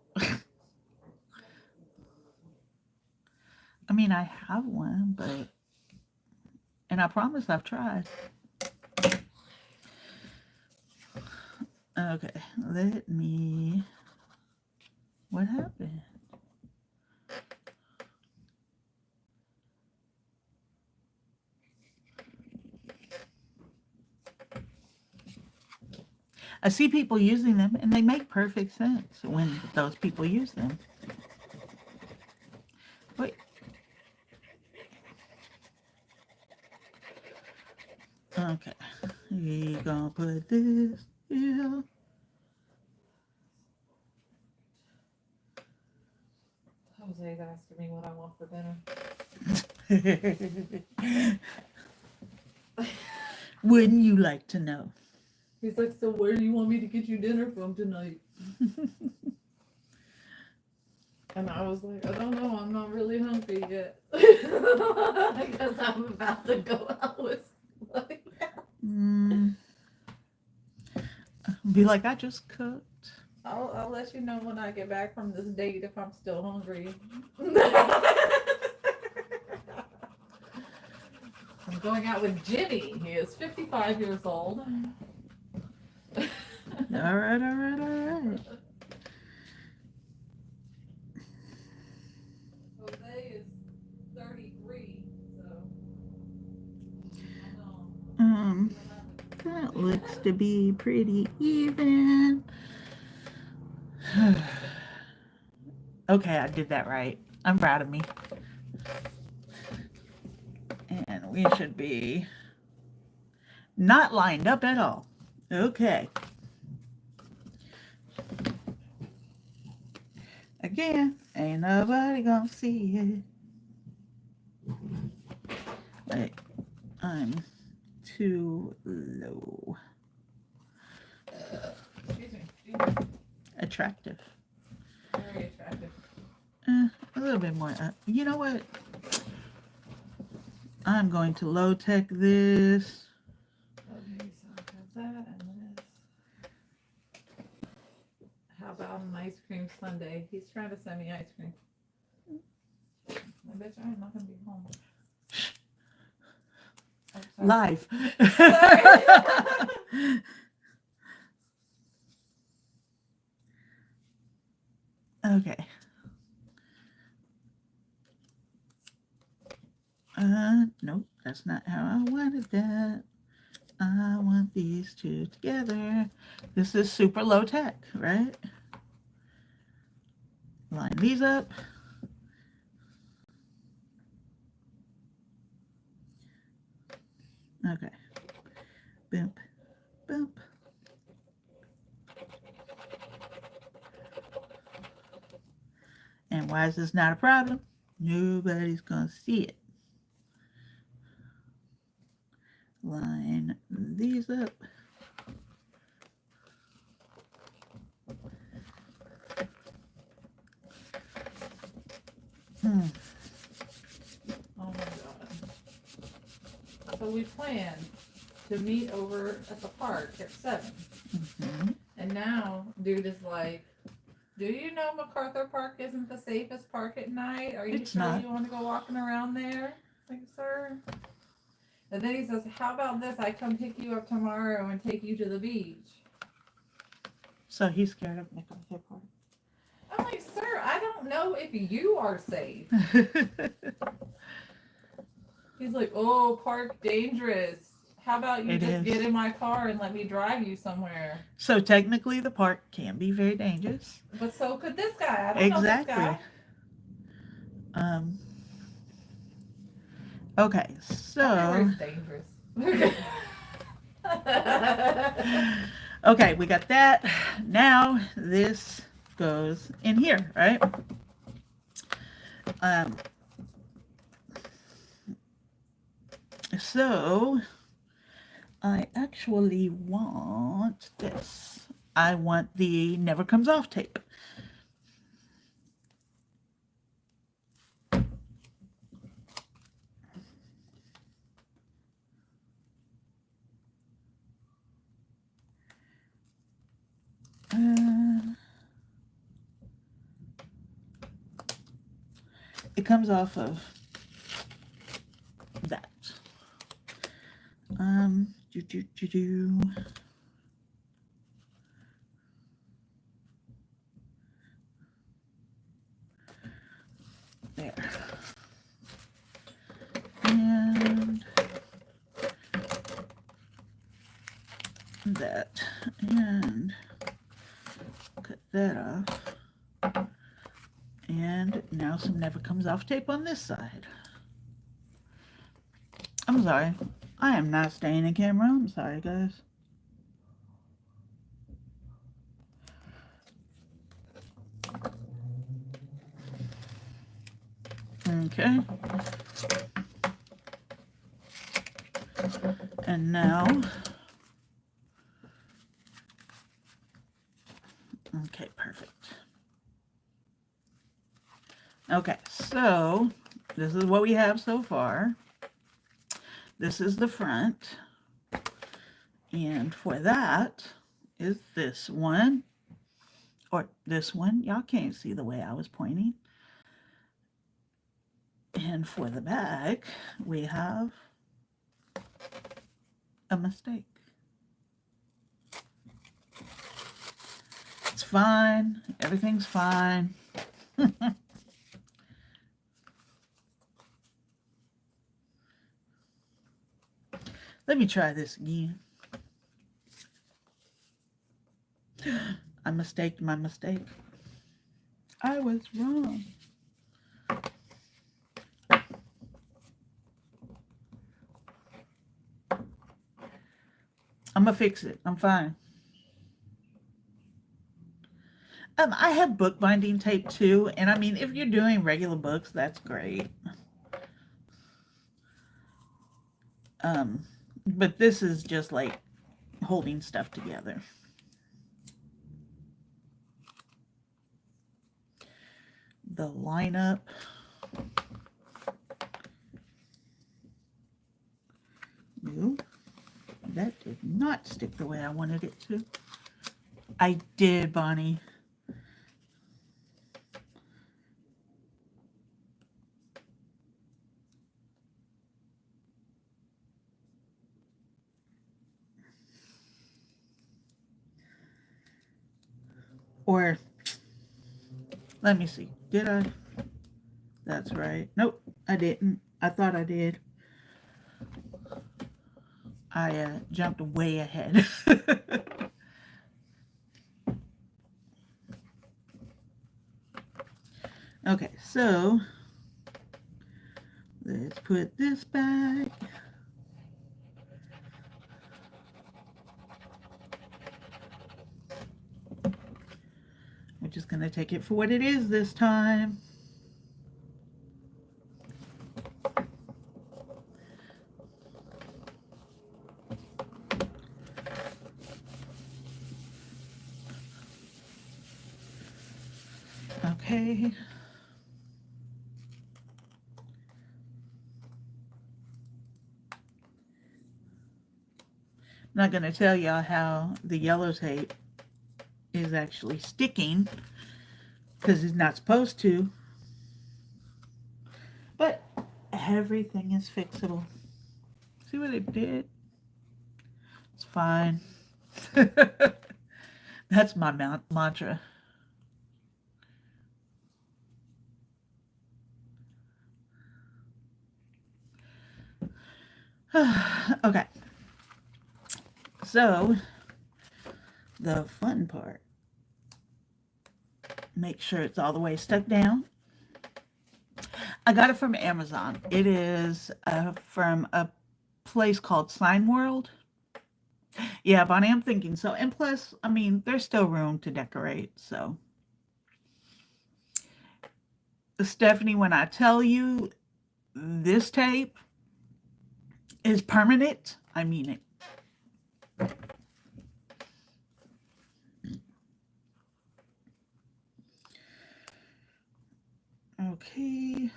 I mean, I have one, but, and I promise I've tried. Okay, let me, what happened? I see people using them, and they make perfect sense when those people use them. Wait. Okay, we're gonna put this here. Dante's asking me what I want for dinner. Wouldn't you like to know? He's like, so where do you want me to get you dinner from tonight? And I was like, I don't know, I'm not really hungry yet. Because I'm about to go out with somebody else. Be like, I just cooked. I'll let you know when I get back from this date if I'm still hungry. I'm going out with Jimmy. He is 55 years old. All right. Jose is 33, so that looks to be pretty even. Okay, I did that right. I'm proud of me. And we should be not lined up at all. Okay. Again, ain't nobody gonna see it. Wait, I'm too low. Excuse me. Attractive. Very attractive. A little bit more. You know what? I'm going to low tech this. Okay, so I got that and this. How about an ice cream sundae? He's trying to send me ice cream. I bet you I'm not gonna be home. Oh, sorry. Live. Sorry. Okay. Nope, that's not how I wanted that. I want these two together. This is super low tech, right? Line these up. Okay. Boom, boom. And why is this not a problem? Nobody's gonna see it. Line these up. Oh my god. So we planned to meet over at the park at 7. Mm-hmm. And now dude is like, do you know MacArthur Park isn't the safest park at night? Are you It's sure not. you want to go walking around there? Like, sir. And then he says, how about this? I come pick you up tomorrow and take you to the beach. So he's scared of MacArthur Park. I'm like, sir, I don't know if you are safe. He's like, oh, park dangerous. How about you just get in my car and let me drive you somewhere? So technically the park can be very dangerous. But so could this guy. I don't know this guy. Okay, so Everywhere's dangerous. okay, we got that. Now this goes in here, right? So I actually want this. I want the Never Comes Off tape. It comes off of that. There. And that. And cut that off. And now some Never Comes Off tape on this side. I'm sorry. I am not staying in camera. I'm sorry, guys. Okay. And now, okay, perfect. Okay, so this is what we have so far. This is the front. And for that is this one, or this one. Y'all can't see the way I was pointing. And for the back, we have a mistake. It's fine. Everything's fine. Let me try this again. I mistaked my mistake. I was wrong. I'm gonna fix it. I'm fine. I have bookbinding tape too, and I mean, if you're doing regular books, that's great. But this is just like holding stuff together. The lineup. No, that did not stick the way I wanted it to. I did, Bonnie. Or, let me see. Did I? That's right. Nope, I didn't. I thought I did. I jumped way ahead. Okay, so let's put this back. We're just going to take it for what it is this time. Okay. I'm not going to tell y'all how the yellow tape is actually sticking because it's not supposed to. But everything is fixable. See what it did? It's fine. That's my mantra. Okay. So, the fun part. Make sure it's all the way stuck down. I got it from Amazon. It is from a place called Sign World. Yeah, Bonnie, I'm thinking so. And plus, I mean, there's still room to decorate, so. Stephanie, when I tell you this tape is permanent, I mean it. Okay.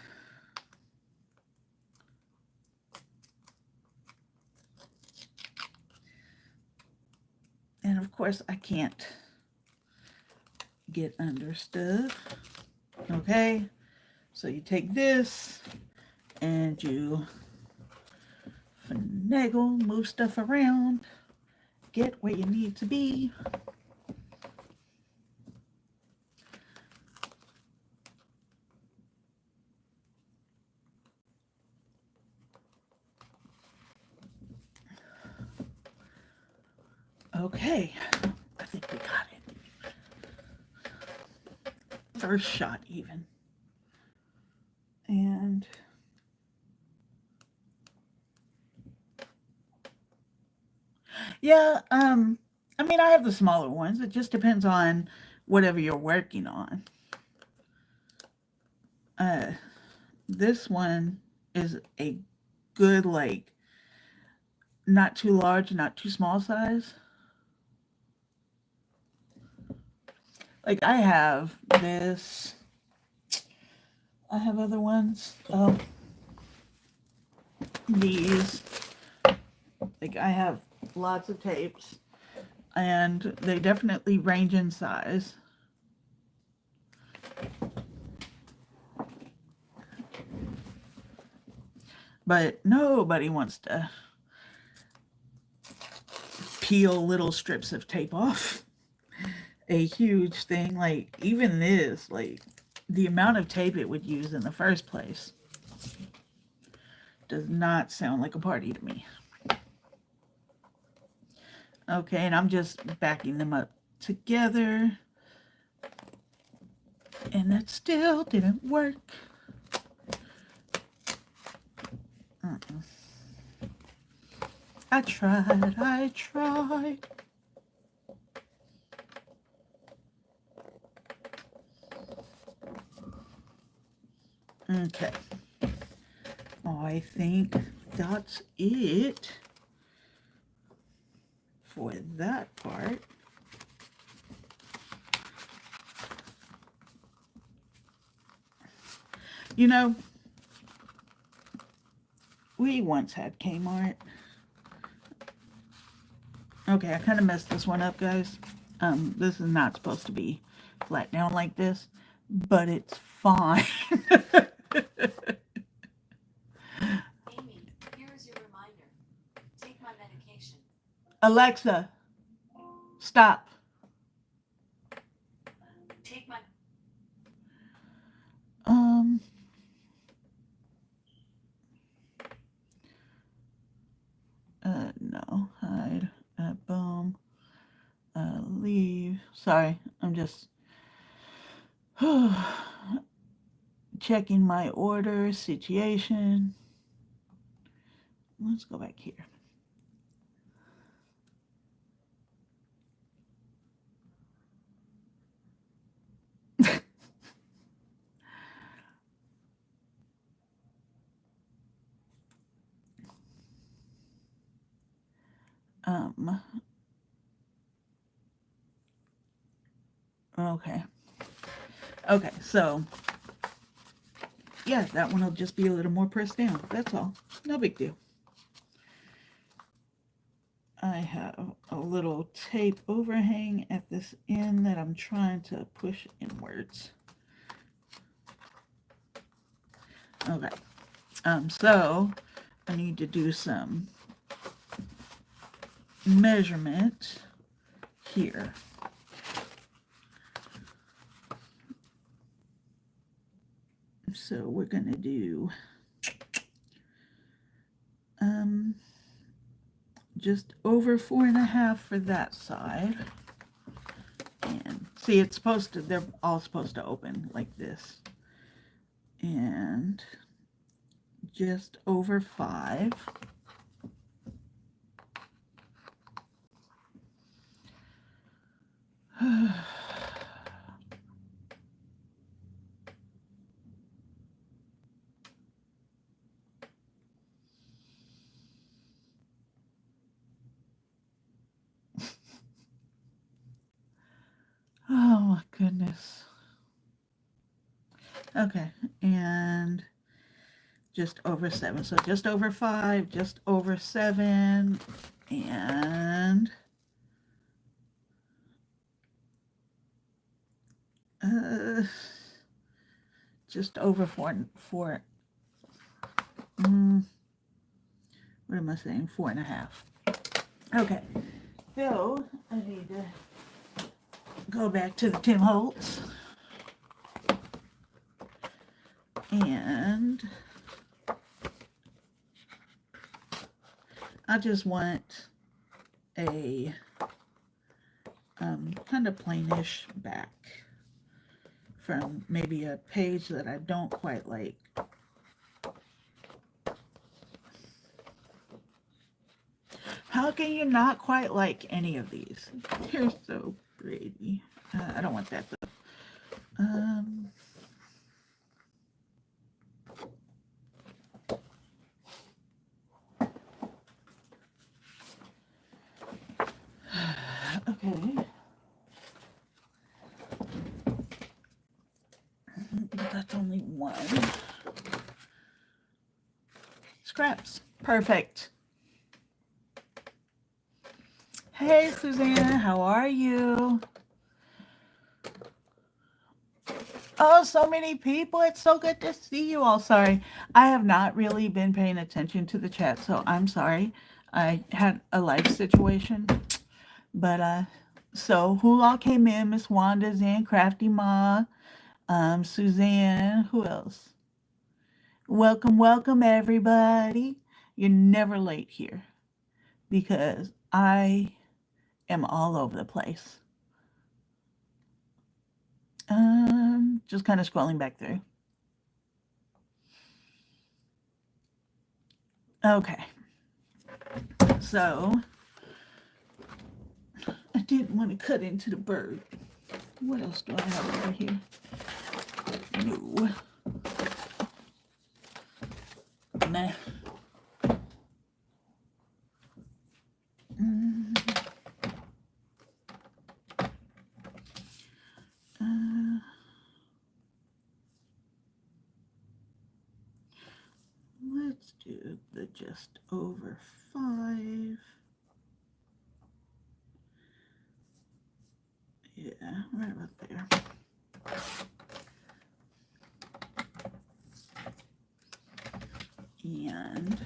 And of course, I can't get under stuff. Okay. So you take this and you finagle, move stuff around, get where you need to be. Okay, I think we got it. First shot even. And yeah, I mean, I have the smaller ones. It just depends on whatever you're working on. This one is a good, like, not too large, not too small size. Like, I have this. I have other ones. These. Like, I have lots of tapes. And they definitely range in size. But nobody wants to peel little strips of tape off. A huge thing. Like, even this, like, the amount of tape it would use in the first place does not sound like a party to me. Okay, and I'm just backing them up together. And that still didn't work. I tried. Okay. I think that's it for that part. You know, we once had Kmart. Okay, I kind of messed this one up, guys. This is not supposed to be flat down like this, but it's fine. Amy, here is your reminder. Take my medication. Alexa, stop. Take my... No, hide, boom, leave. Sorry, I'm just checking my order situation. Let's go back here. Okay. Okay, so yeah, that one will just be a little more pressed down. That's all. No big deal. I have a little tape overhang at this end that I'm trying to push inwards. Okay. So I need to do some measurement here. So we're gonna do just over 4.5 for that side. And see, it's supposed to, they're all supposed to open like this. And just over 5. Oh my goodness. Okay, and just over 7. So just over 5, just over 7, and just over 4. What am I saying? 4.5. Okay, so I need to go back to the Tim Holtz. And I just want a kind of plainish back from maybe a page that I don't quite like. How can you not quite like any of these? They're so pretty. I don't want that though. That's only one. Scraps. Perfect. Hey, Susanna, how are you? Oh, so many people. It's so good to see you all. Sorry, I have not really been paying attention to the chat, so I'm sorry. I had a life situation. But so who all came in? Miss Wanda, Zan, Crafty Ma, Suzanne, who else? Welcome, welcome everybody. You're never late here because I am all over the place. Just kind of scrolling back through. Okay. So I didn't want to cut into the bird. What else do I have over here? No. Nah. Let's do the just over 5. Yeah, right about there. And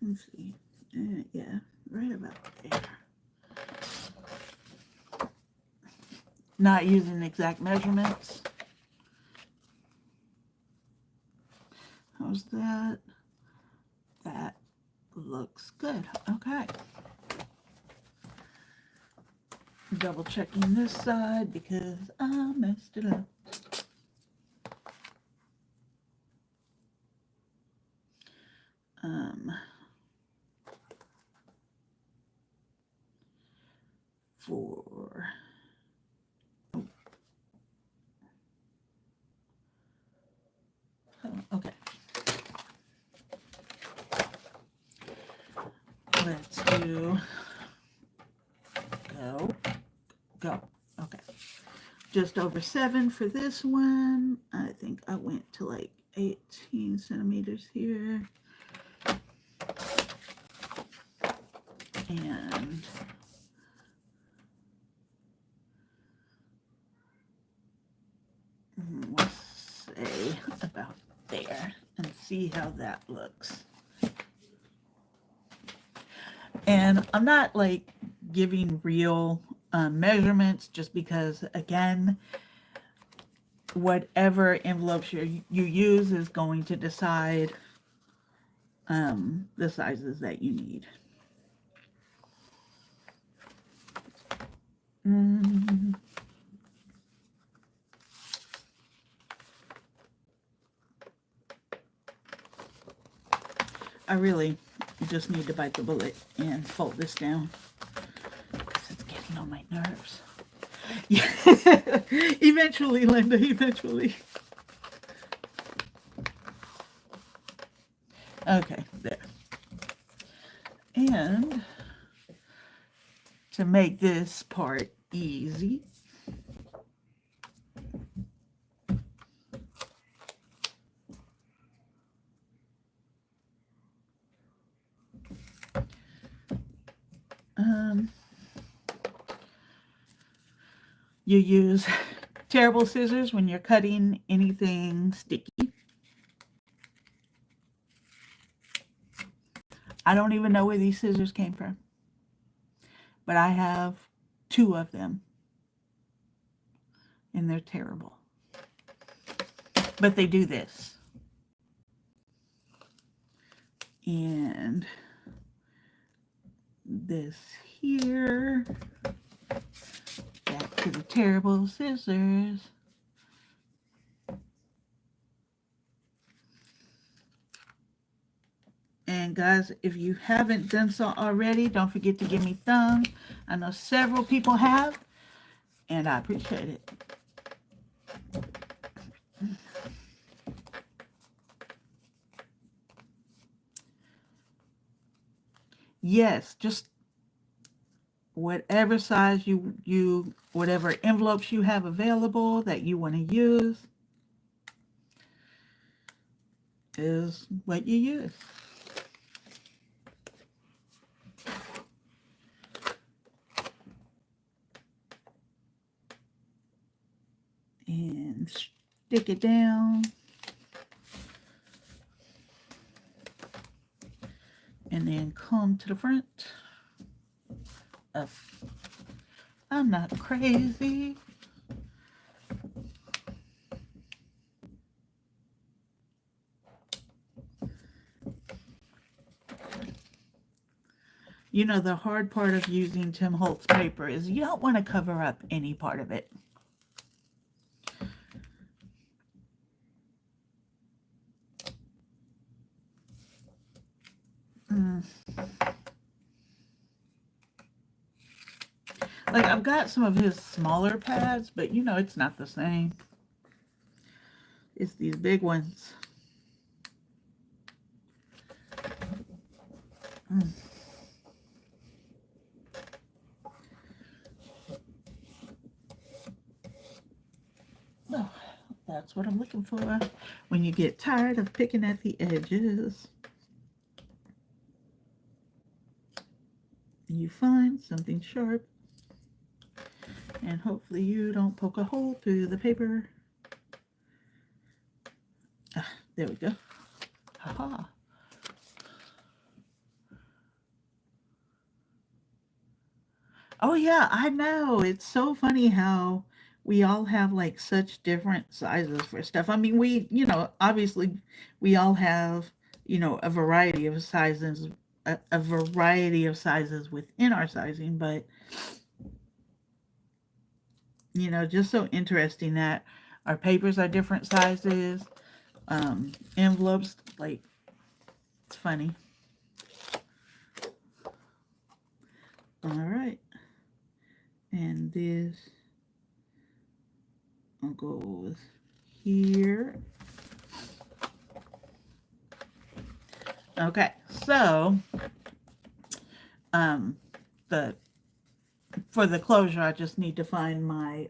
let's see. Yeah, right about there. Not using exact measurements. How's that? That looks good. Okay. Double checking this side because I messed it up. For okay. Let's do go. Okay. Just over 7 for this one. I think I went to like 18 centimeters here. And we'll say about there and see how that looks. And I'm not like giving real measurements just because, again, whatever envelopes you use is going to decide the sizes that you need. I really just need to bite the bullet and fold this down because it's getting on my nerves. Yeah. Eventually, Linda, eventually. Okay, there. And to make this part easy, you use terrible scissors when you're cutting anything sticky. I don't even know where these scissors came from, but I have 2 of them, and they're terrible. But they do this. And this here, back to the terrible scissors. And guys, if you haven't done so already, don't forget to give me thumbs. I know several people have, and I appreciate it. yes, just whatever size whatever envelopes you have available that you want to use is what you use. And stick it down. And then come to the front. Up. I'm not crazy. You know, the hard part of using Tim Holtz paper is you don't want to cover up any part of it. Like, I've got some of his smaller pads, but you know, it's not the same. It's these big ones. Oh, that's what I'm looking for when you get tired of picking at the edges. You find something sharp, and hopefully you don't poke a hole through the paper. Ah, there we go. Ha-ha. Oh yeah, I know. It's so funny how we all have like such different sizes for stuff. I mean, you know, obviously we all have, you know, a variety of sizes, a variety of sizes within our sizing, but you know, just so interesting that our papers are different sizes, envelopes, like, it's funny. All right. And this goes here. Okay, so for the closure, I just need to find my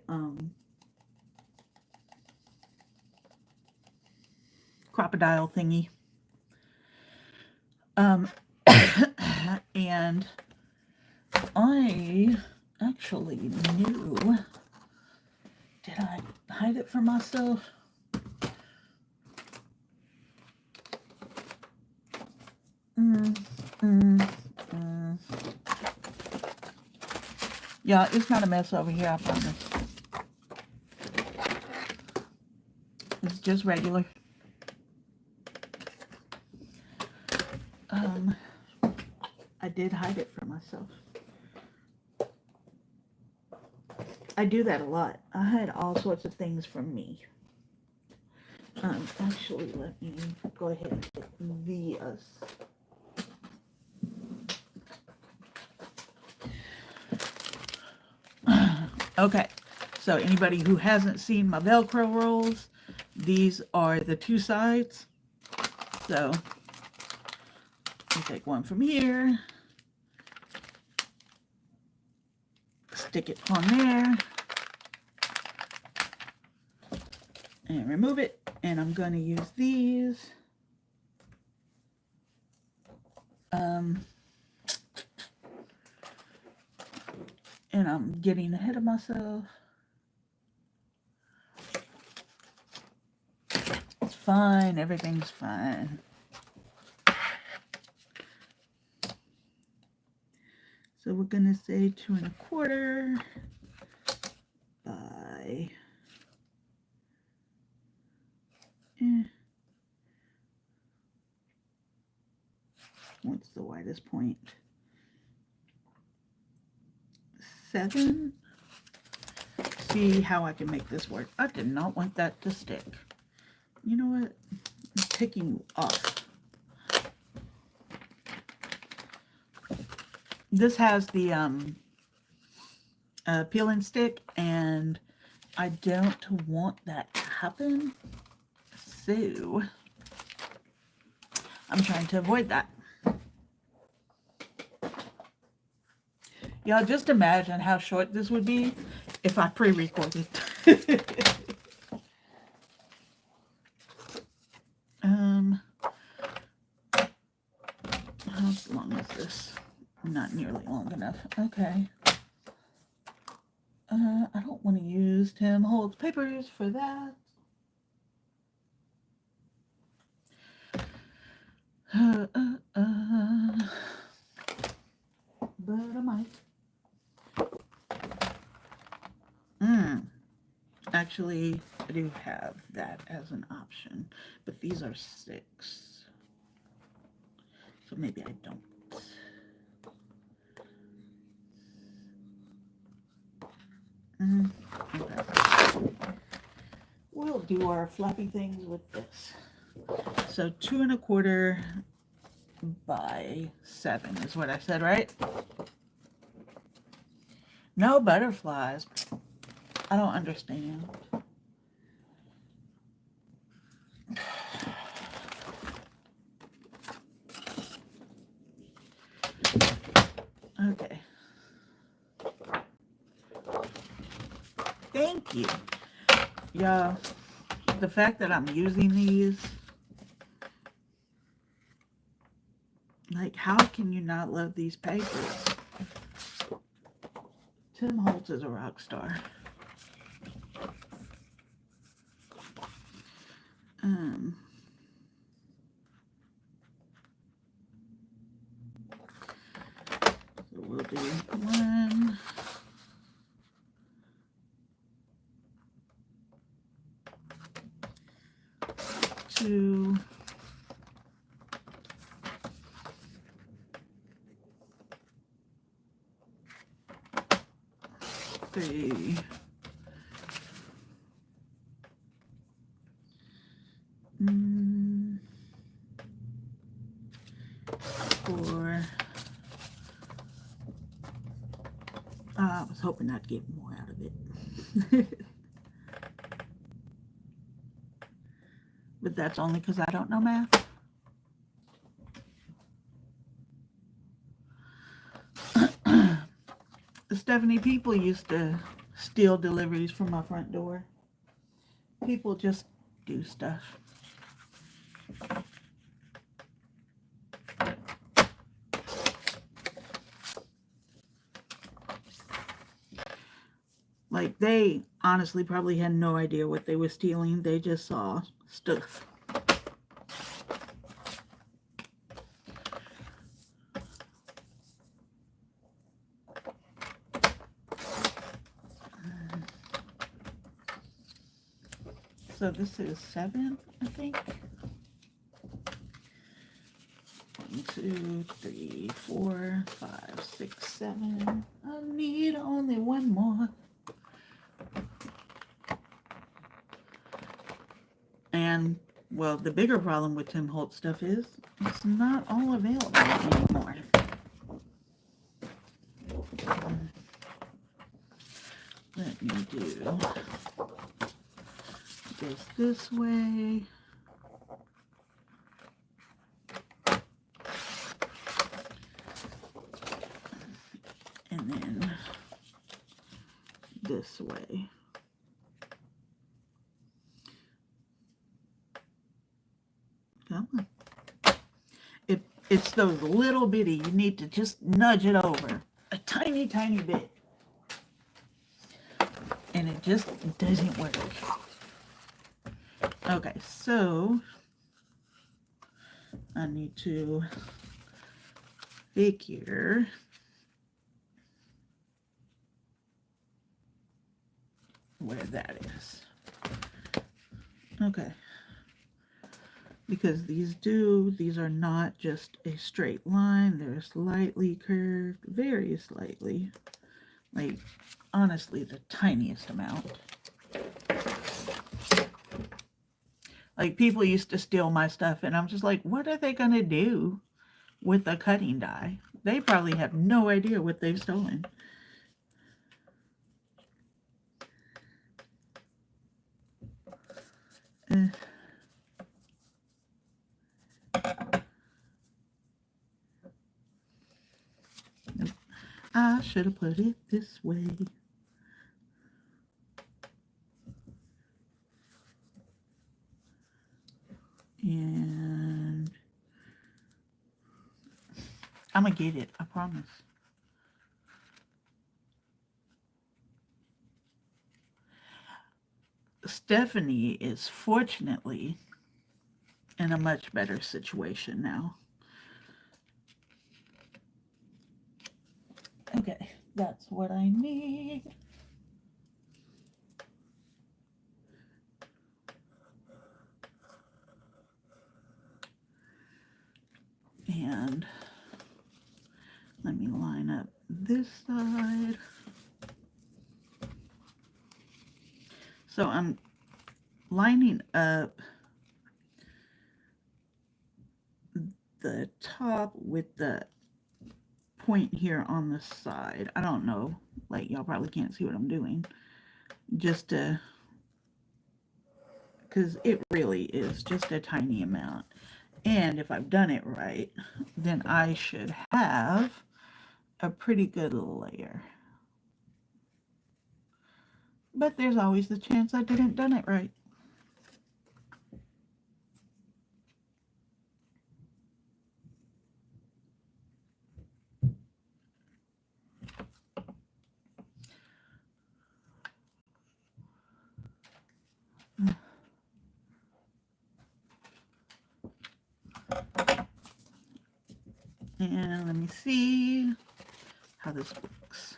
crocodile thingy. And I actually knew. Did I hide it from myself? Yeah, it's not a mess over here, I promise. It's just regular. I did hide it from myself. I do that a lot. I hide all sorts of things from me. Actually, let me go ahead and hit Vias. Okay, so anybody who hasn't seen my Velcro rolls, these are the two sides. So you take one from here, stick it on there, and remove it. And I'm going to use these. And I'm getting ahead of myself. It's fine. Everything's fine. So we're going to say 2 1/4 by what's the widest point? 7. See how I can make this work. I did not want that to stick. You know what? I'm taking you off. This has the peel and stick, and I don't want that to happen. So I'm trying to avoid that. Y'all just imagine how short this would be if I pre-recorded. How long is this? Not nearly long enough. Okay. I don't want to use Tim Holtz papers for that. But I might. Actually, I do have that as an option, but these are 6. So maybe I don't. Okay. We'll do our floppy things with this. So 2 1/4 by 7 is what I said, right? No butterflies. I don't understand. Okay. Thank you. Yeah, the fact that I'm using these, like, how can you not love these papers? Tim Holtz is a rock star. So we'll do 1, 2, 3, 4. I was hoping I'd get more out of it. But that's only because I don't know math. Stephanie, people used to steal deliveries from my front door. People just do stuff. Like, they honestly probably had no idea what they were stealing. They just saw stuff. So this is 7, I think. 1, 2, 3, 4, 5, 6, 7. I need only one more. And, well, the bigger problem with Tim Holtz stuff is it's not all available anymore. Let me do this way. And then this way. Come on. It's those little bitty, you need to just nudge it over a tiny, tiny bit. And it just doesn't work. Okay, so I need to figure where that is. Okay. Because these are not just a straight line, they're slightly curved, very slightly. Like, honestly, the tiniest amount. Like, people used to steal my stuff, and I'm just like, what are they going to do with a cutting die? They probably have no idea what they've stolen. I should have put it this way. And I'm gonna get it, I promise. Stephanie is fortunately in a much better situation now. Okay, that's what I need. And let me line up this side. So I'm lining up the top with the point here on the side. I don't know, like y'all probably can't see what I'm doing. Just to, because it really is just a tiny amount. And if I've done it right, then I should have a pretty good layer. But there's always the chance I didn't done it right. And let me see how this looks.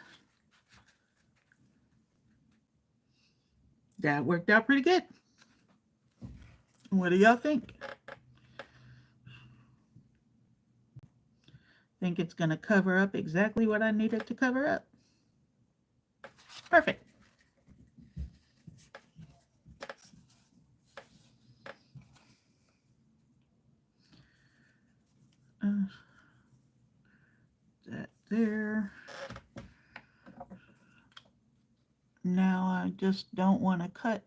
That worked out pretty good. What do y'all think? Think it's going to cover up exactly what I needed to cover up? Perfect. That there. Now I just don't want to cut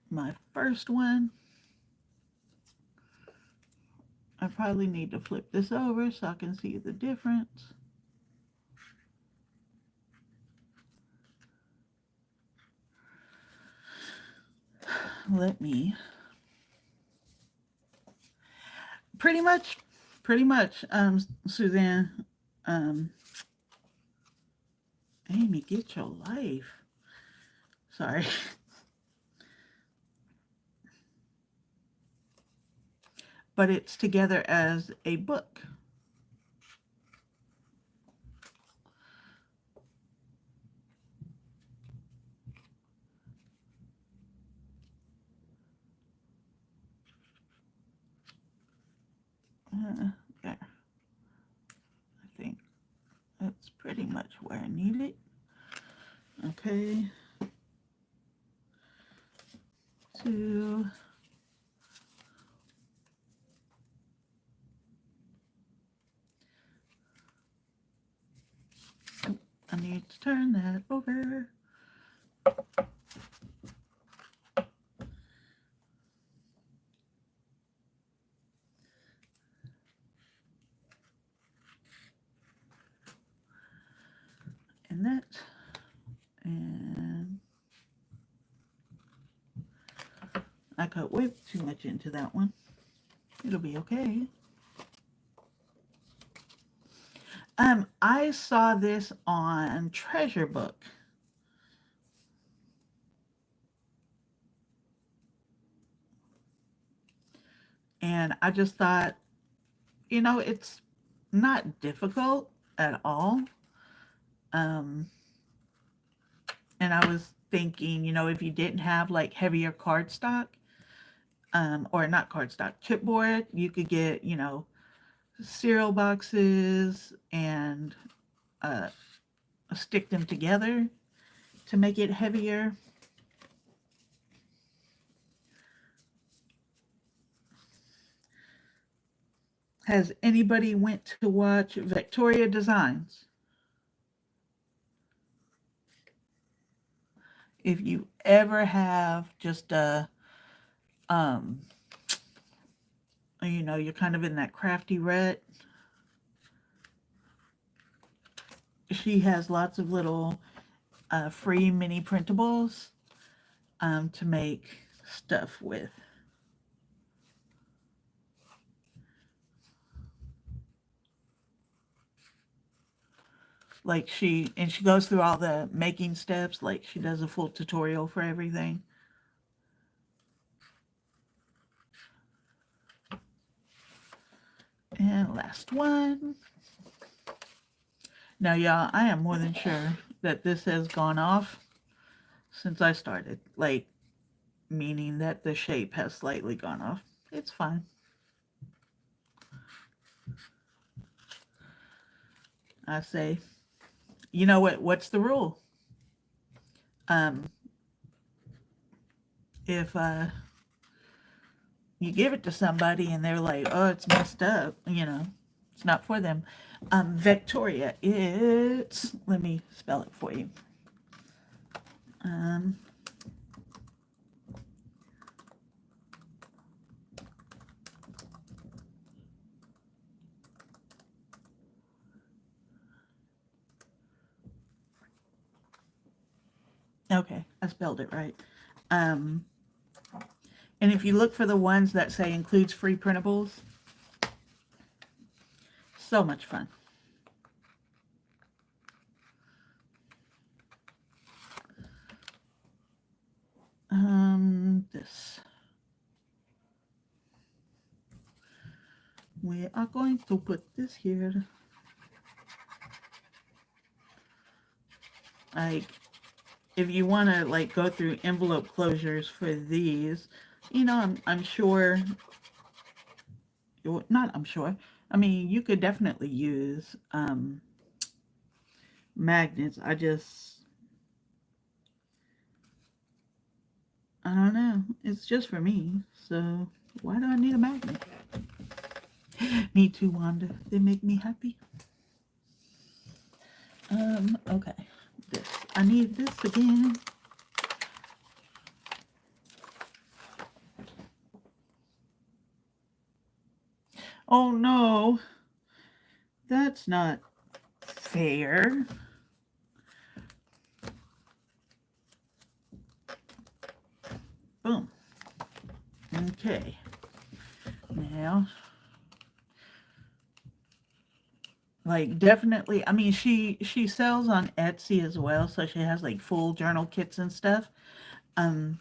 my first one. I probably need to flip this over so I can see the difference. Let me pretty much Suzanne, Amy, get your life. Sorry. But it's together as a book. There. I think that's pretty much where I need it. Okay. 2. I need to turn that over. And that. And I cut way too much into that one. It'll be okay. I saw this on Treasure Book. And I just thought, you know, it's not difficult at all. And I was thinking, you know, if you didn't have like heavier cardstock, or not cardstock, chipboard, you could get, you know, cereal boxes and stick them together to make it heavier. Has anybody went to watch Victoria Designs? If you ever have just a you know, you're kind of in that crafty rut. She has lots of little free mini printables to make stuff with. Like she goes through all the making steps, like she does a full tutorial for everything. And last one. Now, y'all, I am more than sure that this has gone off since I started. Like, meaning that the shape has slightly gone off. It's fine. I say, you know what? What's the rule? If you give it to somebody and they're like, oh, it's messed up, you know, it's not for them. Victoria, it's, let me spell it for you. Okay, I spelled it right. And if you look for the ones that say includes free printables, so much fun. This. We are going to put this here. Like, if you want to like go through envelope closures for these, you know, I'm sure, not I'm sure, I mean, you could definitely use magnets. I don't know. It's just for me. So why do I need a magnet? Me too, Wanda. They make me happy. Okay. This. I need this again. Oh no. That's not fair. Boom. Okay. Now, like, definitely, I mean, she sells on Etsy as well, so she has like full journal kits and stuff. I'm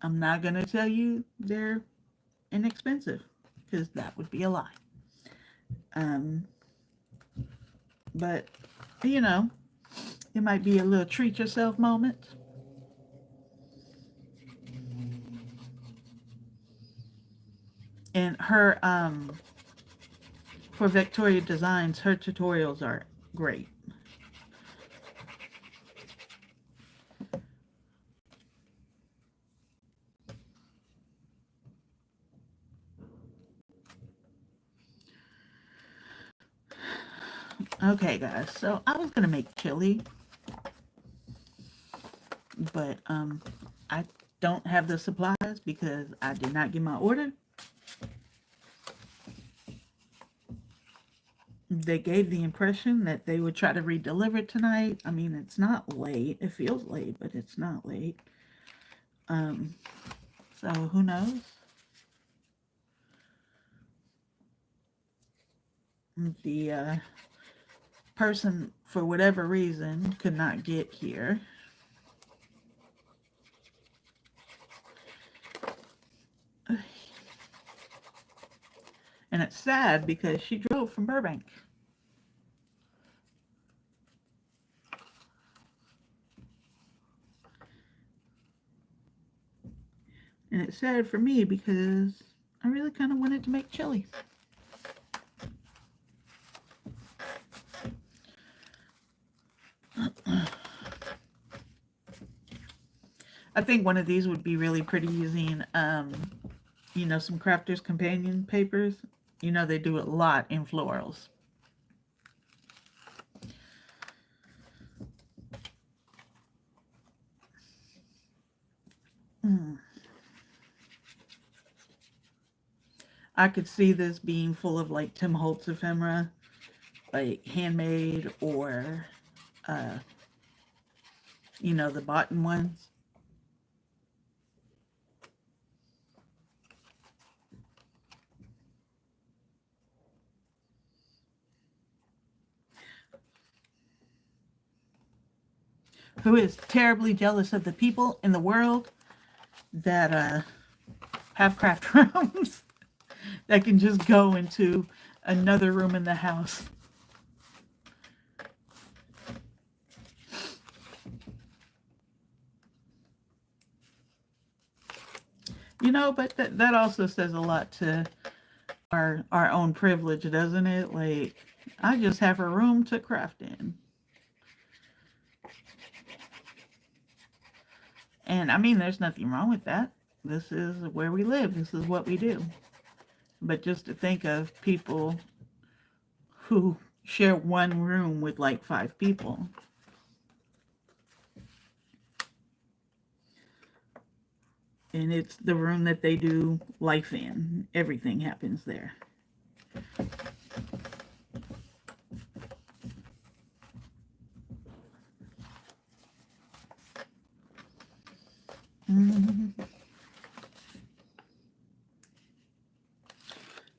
not gonna tell you they're inexpensive because that would be a lie. But you know, it might be a little treat yourself moment. And her for Victoria Designs, her tutorials are great. Okay, guys, so I was gonna make chili, but I don't have the supplies because I did not get my order. They gave the impression that they would try to re-deliver tonight. I mean, it's not late. It feels late, but it's not late. So who knows? The person, for whatever reason, could not get here. And it's sad because she drove from Burbank. And it's sad for me because I really kind of wanted to make chili. I think one of these would be really pretty using, you know, some Crafters Companion papers. You know, they do a lot in florals. I could see this being full of like Tim Holtz ephemera, like handmade or, uh, the boughten ones. Who is terribly jealous of the people in the world that have craft rooms that can just go into another room in the house. But that also says a lot to our own privilege, doesn't it? Like, I just have a room to craft in. And I mean, there's nothing wrong with that. This is where we live. This is what we do. But just to think of people who share one room with like 5 people. And it's the room that they do life in. Everything happens there.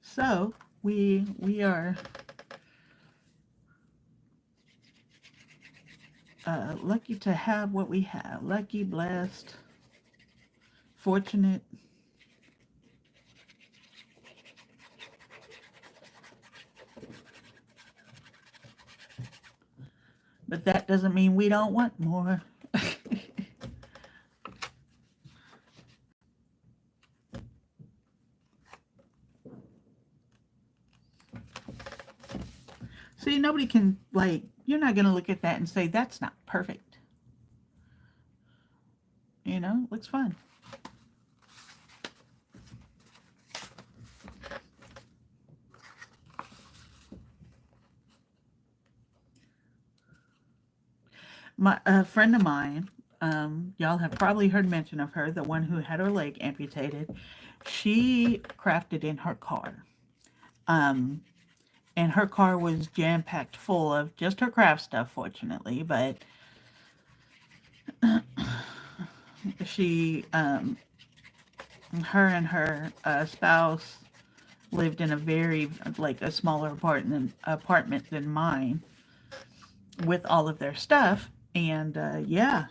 So we are lucky to have what we have. Lucky, blessed, fortunate. But that doesn't mean we don't want more. See, nobody can, like, you're not going to look at that and say, that's not perfect. Looks fun. A friend of mine, y'all have probably heard mention of her, the one who had her leg amputated. She crafted in her car. And her car was jam-packed full of just her craft stuff, fortunately, but she, her and her spouse lived in a very, like, a smaller apartment than mine with all of their stuff, and yeah,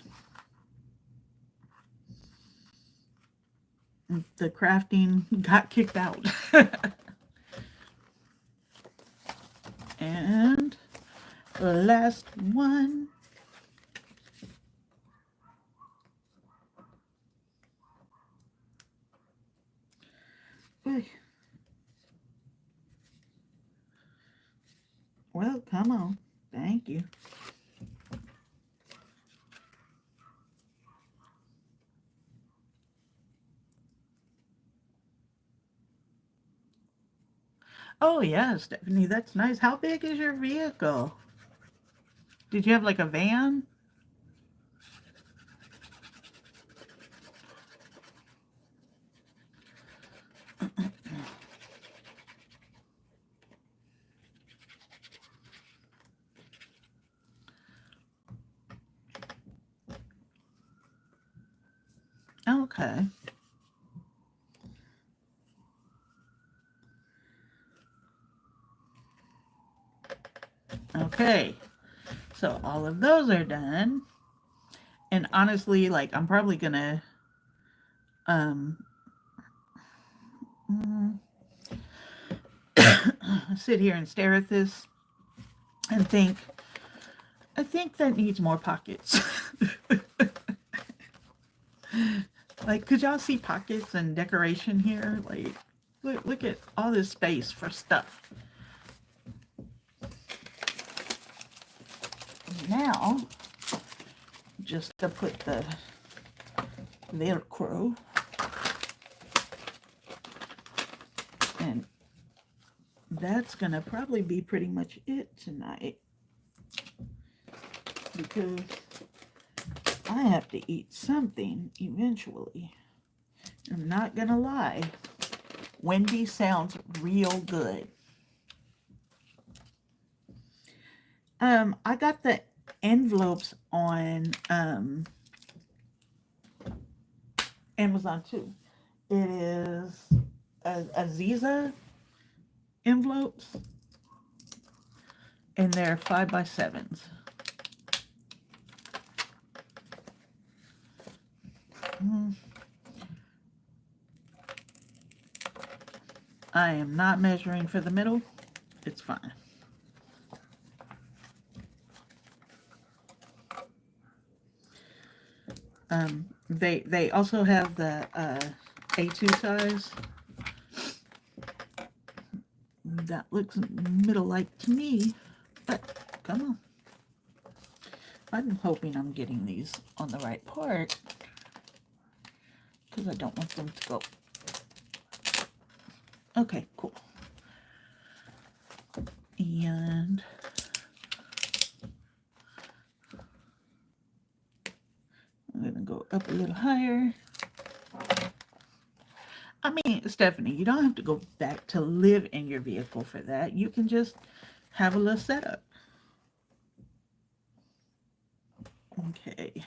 the crafting got kicked out. And the last one. Well, come on. Thank you. Oh, yeah, Stephanie, that's nice. How big is your vehicle? Did you have like a van? Okay. Okay. So all of those are done. And honestly, like, I'm probably gonna sit here and stare at this and think, I think that needs more pockets. Like, could y'all see pockets and decoration here? Like, look at all this space for stuff. Now, just to put the Velcro, and that's gonna probably be pretty much it tonight, because I have to eat something eventually. I'm not gonna lie. Wendy sounds real good. I got the envelopes on Amazon too. It is Aziza envelopes, and they're 5x7s. I am not measuring for the middle. It's fine. They also have the A2 size. That looks middle-like to me, but come on. I'm hoping I'm getting these on the right part because I don't want them to go. Okay, cool. And I'm gonna go up a little higher. I mean, Stephanie, you don't have to go back to live in your vehicle for that. You can just have a little setup. Okay.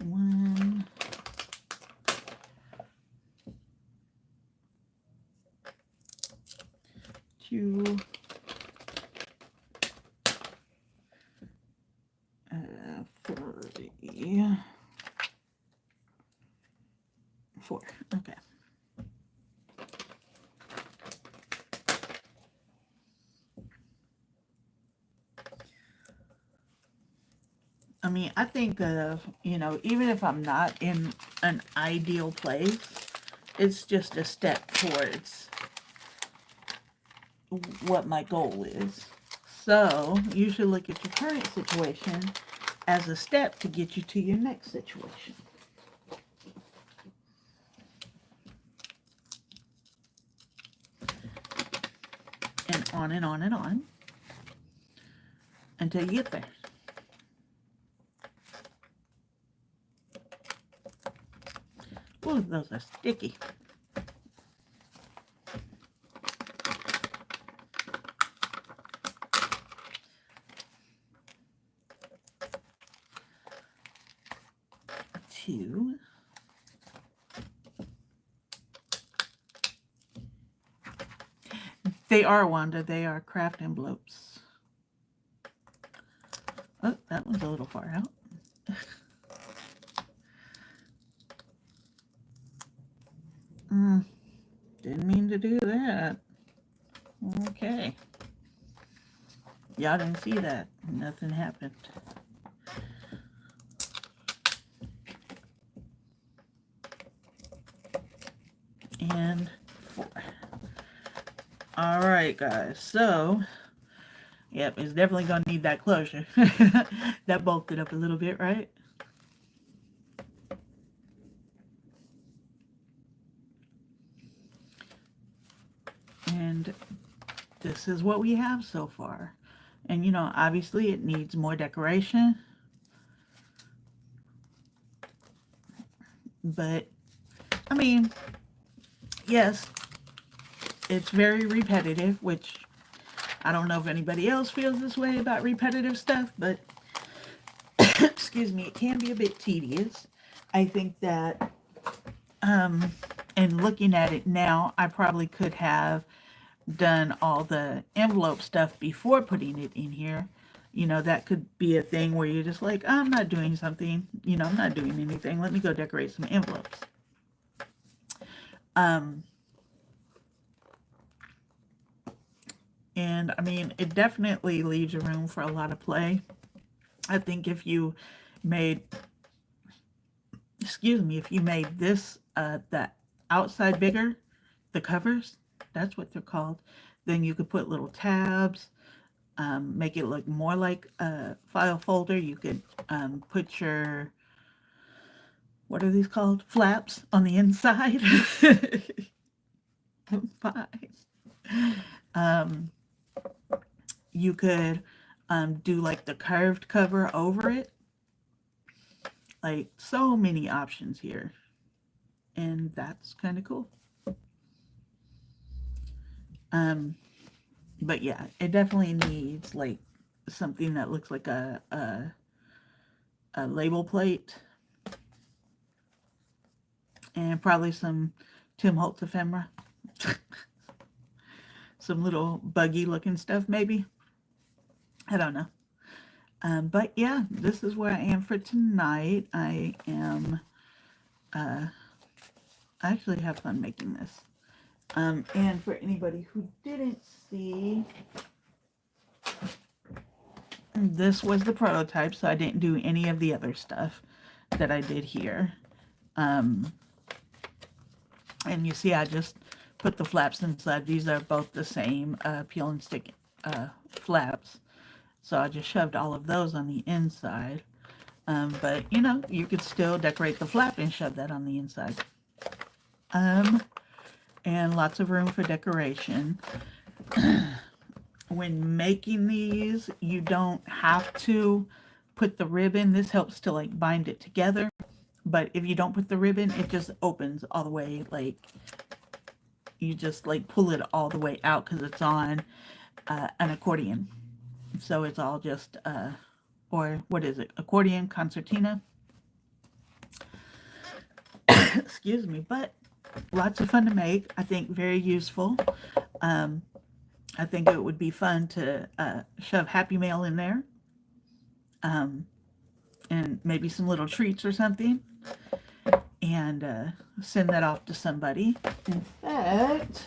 One. Two. 3. 4. Okay. I mean, I think you know, even if I'm not in an ideal place, it's just a step towards what my goal is. So you should look at your current situation as a step to get you to your next situation. And on and on and on until you get there. Oh, those are sticky. Two. They are, Wanda. They are craft envelopes. Oh, that one's a little far out. Didn't mean to do that. Okay. Y'all didn't see that. Nothing happened. And 4. All right, guys. So, yep, it's definitely going to need that closure. That bulked it up a little bit, right? And this is what we have so far. And, you know, obviously it needs more decoration. But, I mean, yes, it's very repetitive, which I don't know if anybody else feels this way about repetitive stuff, but, excuse me, it can be a bit tedious. I think that, and looking at it now, I probably could have done all the envelope stuff before putting it in here. You know, that could be a thing where you're just like, I'm not doing something, you know, I'm not doing anything. Let me go decorate some envelopes. And I mean, it definitely leaves room for a lot of play. I think if you made, excuse me, if you made this, the outside bigger, the covers, that's what they're called, then you could put little tabs, make it look more like a file folder. You could put your, what are these called? Flaps on the inside. I'm fine. You could do like the curved cover over it. Like so many options here. And that's kind of cool. But yeah, it definitely needs like something that looks like a label plate. And probably some Tim Holtz ephemera. Some little buggy looking stuff maybe. I don't know. But yeah, this is where I am for tonight. I actually have fun making this. And for anybody who didn't see, this was the prototype, so I didn't do any of the other stuff that I did here. And you see I just put the flaps inside. These are both the same peel and stick flaps. So I just shoved all of those on the inside. But you know, you could still decorate the flap and shove that on the inside. And lots of room for decoration. When making these, you don't have to put the ribbon. This helps to like bind it together. But if you don't put the ribbon, it just opens all the way. Like you just like pull it all the way out because it's on an accordion. So it's all just, or what is it? Accordion, concertina. Excuse me, but lots of fun to make. I think very useful. I think it would be fun to shove Happy Mail in there. And maybe some little treats or something. And send that off to somebody. In fact,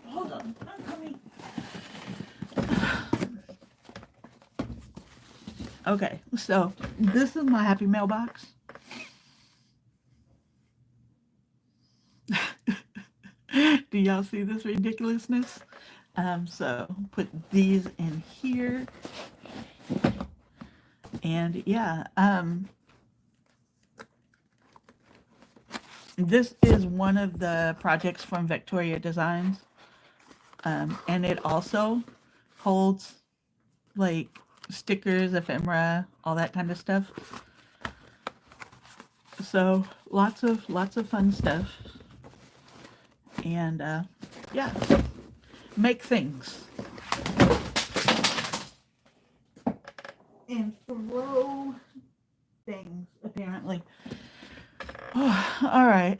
hold on, I'm coming. Okay, so this is my Happy Mail box. Do y'all see this ridiculousness? So put these in here. And yeah, this is one of the projects from Victoria Designs. And it also holds like stickers, ephemera, all that kind of stuff. So lots of fun stuff. And yeah, make things. And throw things, apparently. Oh, all right.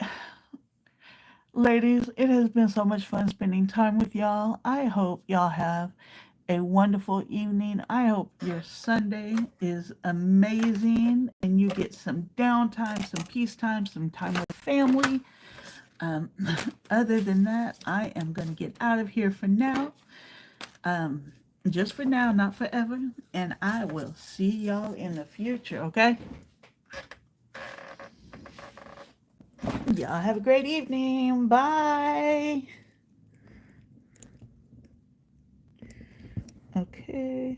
Ladies, it has been so much fun spending time with y'all. I hope y'all have a wonderful evening. I hope your Sunday is amazing and you get some downtime, some peace time, some time with family. Other than that, I am going to get out of here for now. Just for now, not forever. And I will see y'all in the future, okay? Y'all have a great evening. Bye. Okay.